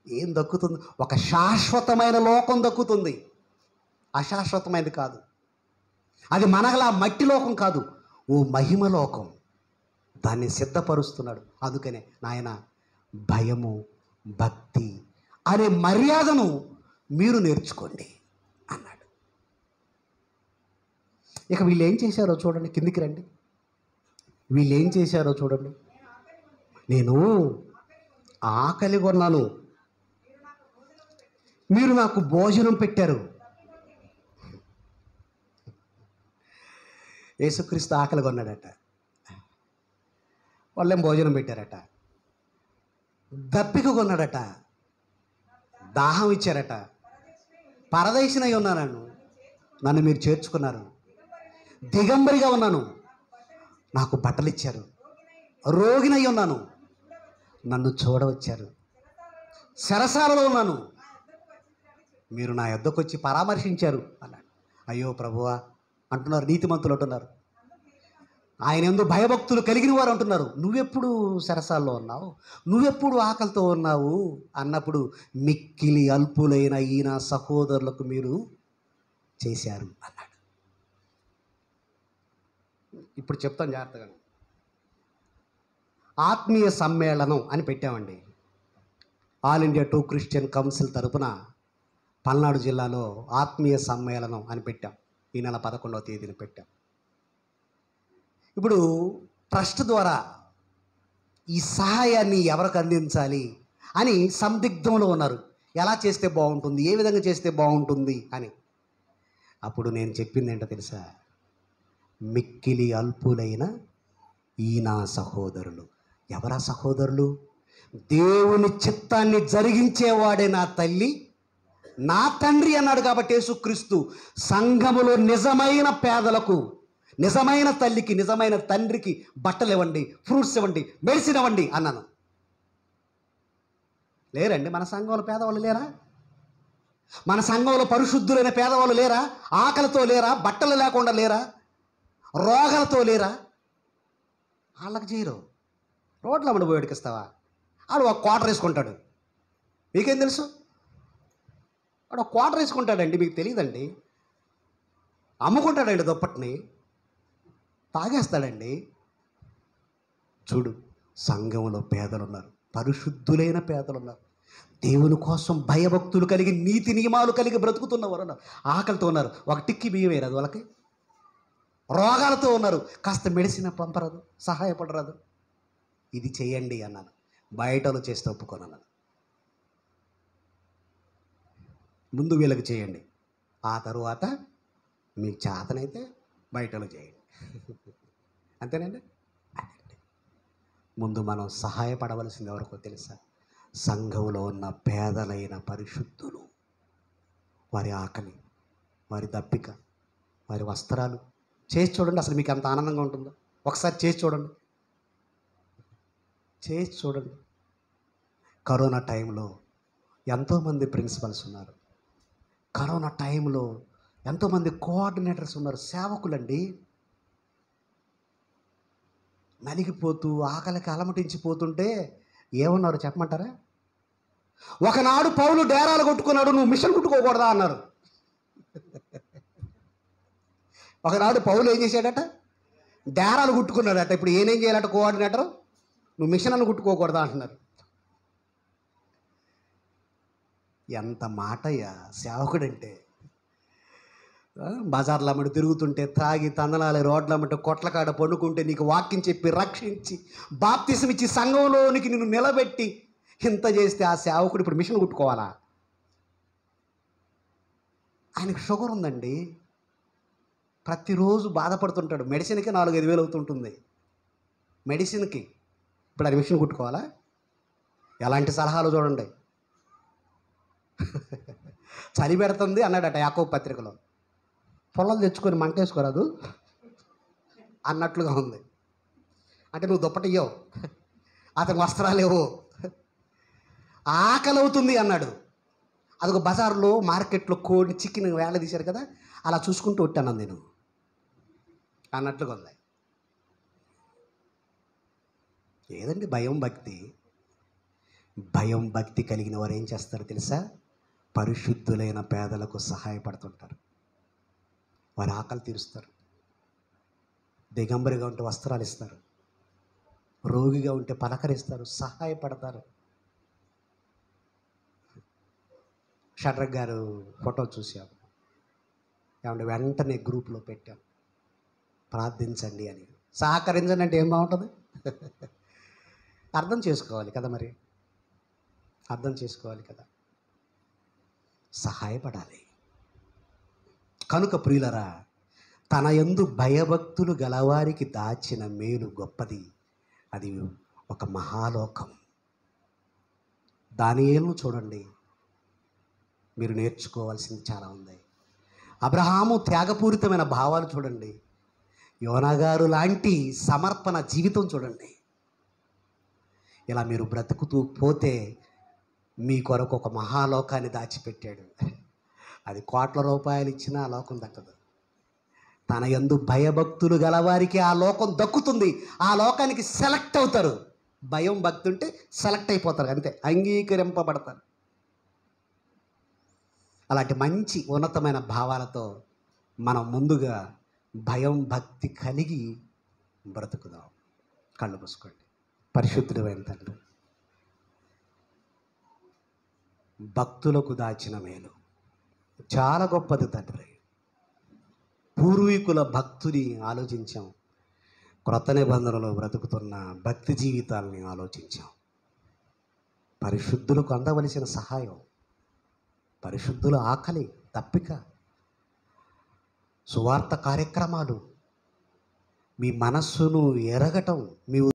ఏం దక్కుతుందో? ఒక శాశ్వతమైన లోకం దక్కుతుంది, అశాశ్వతమైనది కాదు. అది మనగలా మట్టి లోకం కాదు, ఓ మహిమ లోకం. దాన్ని సిద్ధపరుస్తున్నాడు. అందుకనే నాయన, భయము భక్తి అనే మర్యాదను మీరు నేర్చుకోండి అన్నాడు. ఇక వీళ్ళు ఏం చేశారో చూడండి, కిందికి రండి. వీళ్ళు ఏం చేశారో చూడండి. నేను ఆకలి కొన్నాను, మీరు నాకు భోజనం పెట్టారు. యేసుక్రీస్తు ఆకలి కొన్నాడట, వాళ్ళేం భోజనం పెట్టారట. దప్పిక కొన్నాడట, దాహం ఇచ్చారట. పరదేశినై ఉన్నాను, నన్ను మీరు చేర్చుకున్నారు. దిగంబరిగా ఉన్నాను, నాకు బట్టలు ఇచ్చారు. రోగినై ఉన్నాను, నన్ను చూడవచ్చారు. సరసాలలో ఉన్నాను, మీరు నా యొద్దకు వచ్చి పరామర్శించారు అన్నాడు. అయ్యో ప్రభువా అంటున్నారు నీతిమంతులు, అంటున్నారు ఆయన యందు భయభక్తులు కలిగిన వారు అంటున్నారు, నువ్వెప్పుడు సరసాల్లో ఉన్నావు, నువ్వెప్పుడు ఆకలితో ఉన్నావు అన్నప్పుడు, మిక్కిలి అల్పులైన ఈ నా సహోదరులకు మీరు చేశారు అన్నాడు. ఇప్పుడు చెప్తాను జాగ్రత్తగా. ఆత్మీయ సమ్మేళనం అని పెట్టామండి. All India two Christian council తరపున పల్నాడు జిల్లాలో ఆత్మీయ సమ్మేళనం అని పెట్టాం. ఈ నెల 11వ తేదీన పెట్టాం. ఇప్పుడు ట్రస్ట్ ద్వారా ఈ సహాయాన్ని ఎవరికి అందించాలి అని సందిగ్ధంలో ఉన్నారు. ఎలా చేస్తే బాగుంటుంది, ఏ విధంగా చేస్తే బాగుంటుంది అని. అప్పుడు నేను చెప్పింది ఏంటో తెలుసా? మిక్కిలి అల్పులైన ఈ నా సహోదరులు. ఎవరా సహోదరులు? దేవుని చిత్తాన్ని జరిగించేవాడే నా తల్లి, నా తండ్రి అన్నాడు. కాబట్టి యేసుక్రీస్తు సంఘములో నిజమైన పేదలకు, నిజమైన తల్లికి, నిజమైన తండ్రికి బట్టలు ఇవ్వండి, ఫ్రూట్స్ ఇవ్వండి, మెడిసిన్ ఇవ్వండి అన్నాను. లేరండి మన సంఘంలో పేదవాళ్ళు లేరా? మన సంఘంలో పరిశుద్ధులైన పేదవాళ్ళు లేరా? ఆకలితో లేరా? బట్టలు లేకుండా లేరా? రోగాలతో లేరా? వాళ్ళకి చేయరు. రోడ్ల అమ్మడి పోయి ఎడికిస్తావా? ఆడు ఒక క్వార్టర్ వేసుకుంటాడు, మీకేం తెలుసు? వాడు ఒక క్వార్టర్ వేసుకుంటాడండి, మీకు తెలియదండి. అమ్ముకుంటాడండి దుప్పటిని, తాగేస్తాడండి. చూడు, సంఘంలో పేదలున్నారు, పరిశుద్ధులైన పేదలున్నారు, దేవుని కోసం భయభక్తులు కలిగి నీతి నియమాలు కలిగి బ్రతుకుతున్నవారు ఉన్నారు. ఆకలితో ఉన్నారు, ఒక టిక్కి బియ్యం వేయరాదు వాళ్ళకి. రోగాలతో ఉన్నారు, కాస్త మెడిసిన్ పంపరాదు, సహాయపడరాదు. ఇది చేయండి అన్నాను. బయటలో చేస్తే ఒప్పుకోనన్నాను. ముందు వీళ్ళకి చేయండి, ఆ తరువాత మీకు చేతనైతే బయటలో చేయండి. అంతేనండి. అదండి. ముందు మనం సహాయపడవలసింది ఎవరికో తెలుసా? సంఘంలో ఉన్న పేదలైన పరిశుద్ధులు. వారి ఆకలి, వారి దప్పిక, వారి వస్త్రాలు చేసి చూడండి. అసలు మీకు ఎంత ఆనందంగా ఉంటుందో ఒకసారి చేసి చూడండి. చేసి చూడండి. కరోనా టైంలో ఎంతోమంది ప్రిన్సిపల్స్ ఉన్నారు. కరోనా టైంలో ఎంతోమంది కోఆర్డినేటర్స్ ఉన్నారు, సేవకులండి. నలిగిపోతూ ఆకలికి అలమటించిపోతుంటే ఏమన్నారు చెప్పమంటారా? ఒకనాడు పౌలు డేరాలు కొట్టుకున్నాడు, నువ్వు మిషన్ కుట్టుకోకూడదా అన్నారు. ఒకనాడు పౌలు ఏం చేశాడట? డేరాలు కుట్టుకున్నాడట. ఇప్పుడు ఏనేం చేయాలట కోఆర్డినేటర్? నువ్వు మిషన్ అని కుట్టుకోకూడదా అంటున్నారు. ఎంత మాటయ్యా సేవకుడంటే! బజార్లో అమ్మటి తిరుగుతుంటే, తాగి తందనాలి రోడ్ల అమ్మటి కొట్లకాడ పండుకుంటే, నీకు వాక్యం చెప్పి రక్షించి బాప్తిసం ఇచ్చి సంఘంలోనికి నిన్ను నిలబెట్టి ఇంత చేస్తే ఆ సేవకుడు ఇప్పుడు మిషన్ కుట్టుకోవాలా? ఆయనకు షుగర్ ఉందండి. ప్రతిరోజు బాధపడుతుంటాడు. మెడిసిన్కి 4-5 వేలు అవుతుంటుంది. మెడిసిన్కి ఇప్పుడు అది మిషన్ కుట్టుకోవాలా? ఎలాంటి సలహాలు చూడండి. చలి పెడుతుంది అన్నాడట యాకోబు పత్రికలో. పొలాలు తెచ్చుకొని మంటేసుకోరాదు అన్నట్లుగా ఉంది. అంటే నువ్వు దుప్పటి ఇవ్వవు, అతనికి వస్త్రాలు ఇవ్వవు, ఆకలి అవుతుంది అన్నాడు. అదొక బజార్లో మార్కెట్లో కోడి చికెన్ వేళ తీశారు కదా, అలా చూసుకుంటూ ఉంటాను నేను అన్నట్లుగా ఉంది. ఏదండి భయం భక్తి? భయం భక్తి కలిగిన వారు ఏం చేస్తారో తెలుసా? పరిశుద్ధులైన పేదలకు సహాయపడుతుంటారు. వారి ఆకలి తీరుస్తారు. దిగంబరిగా ఉంటే వస్త్రాలు ఇస్తారు, రోగిగా ఉంటే పలకరిస్తారు, సహాయపడతారు. షడ్రక్ గారు ఫోటో చూసాము. ఏమంటే వెంటనే గ్రూప్లో పెట్టాం, ప్రార్థించండి అని. సహకరించండి అంటే ఏం బాగుంటుంది? అర్థం చేసుకోవాలి కదా, మరి అర్థం చేసుకోవాలి కదా, సహాయపడాలి. కనుక ప్రియులరా, తన యందు భయభక్తులు గలవారికి దాచిన మేలు గొప్పది. అది ఒక మహాలోకం. దానియేలును చూడండి, మీరు నేర్చుకోవాల్సింది చాలా ఉంది. అబ్రహాము త్యాగపూరితమైన భావాలు చూడండి. యోనాగారు లాంటి సమర్పణ జీవితం చూడండి. ఇలా మీరు బ్రతుకుతూ పోతే మీ కొరకు ఒక మహాలోకాన్ని దాచిపెట్టాడు. అది కోట్ల రూపాయలు ఇచ్చినా ఆ లోకం దక్కదు. తన యందు భయభక్తులు గలవారికి ఆ లోకం దక్కుతుంది. ఆ లోకానికి సెలెక్ట్ అవుతారు. భయం భక్తి ఉంటే సెలెక్ట్ అయిపోతారు, అంతే, అంగీకరింపబడతారు. అలాంటి మంచి ఉన్నతమైన భావాలతో మనం ముందుగా భయం భక్తి కలిగి బ్రతుకుదాం. కళ్ళు మూసుకోండి. పరిశుద్ధుడైన తండ్రి, భక్తులకు దాచిన మేలు చాలా గొప్పది తండ్రి. పూర్వీకుల భక్తుని ఆలోచించాం, క్రొత్త నిబంధనలో బ్రతుకుతున్న భక్తి జీవితాలని ఆలోచించాం. పరిశుద్ధులకు అందవలసిన సహాయం, పరిశుద్ధుల ఆకలి తప్పిక, సువార్త కార్యక్రమాలు, మీ మనస్సును ఎరగటం, మీ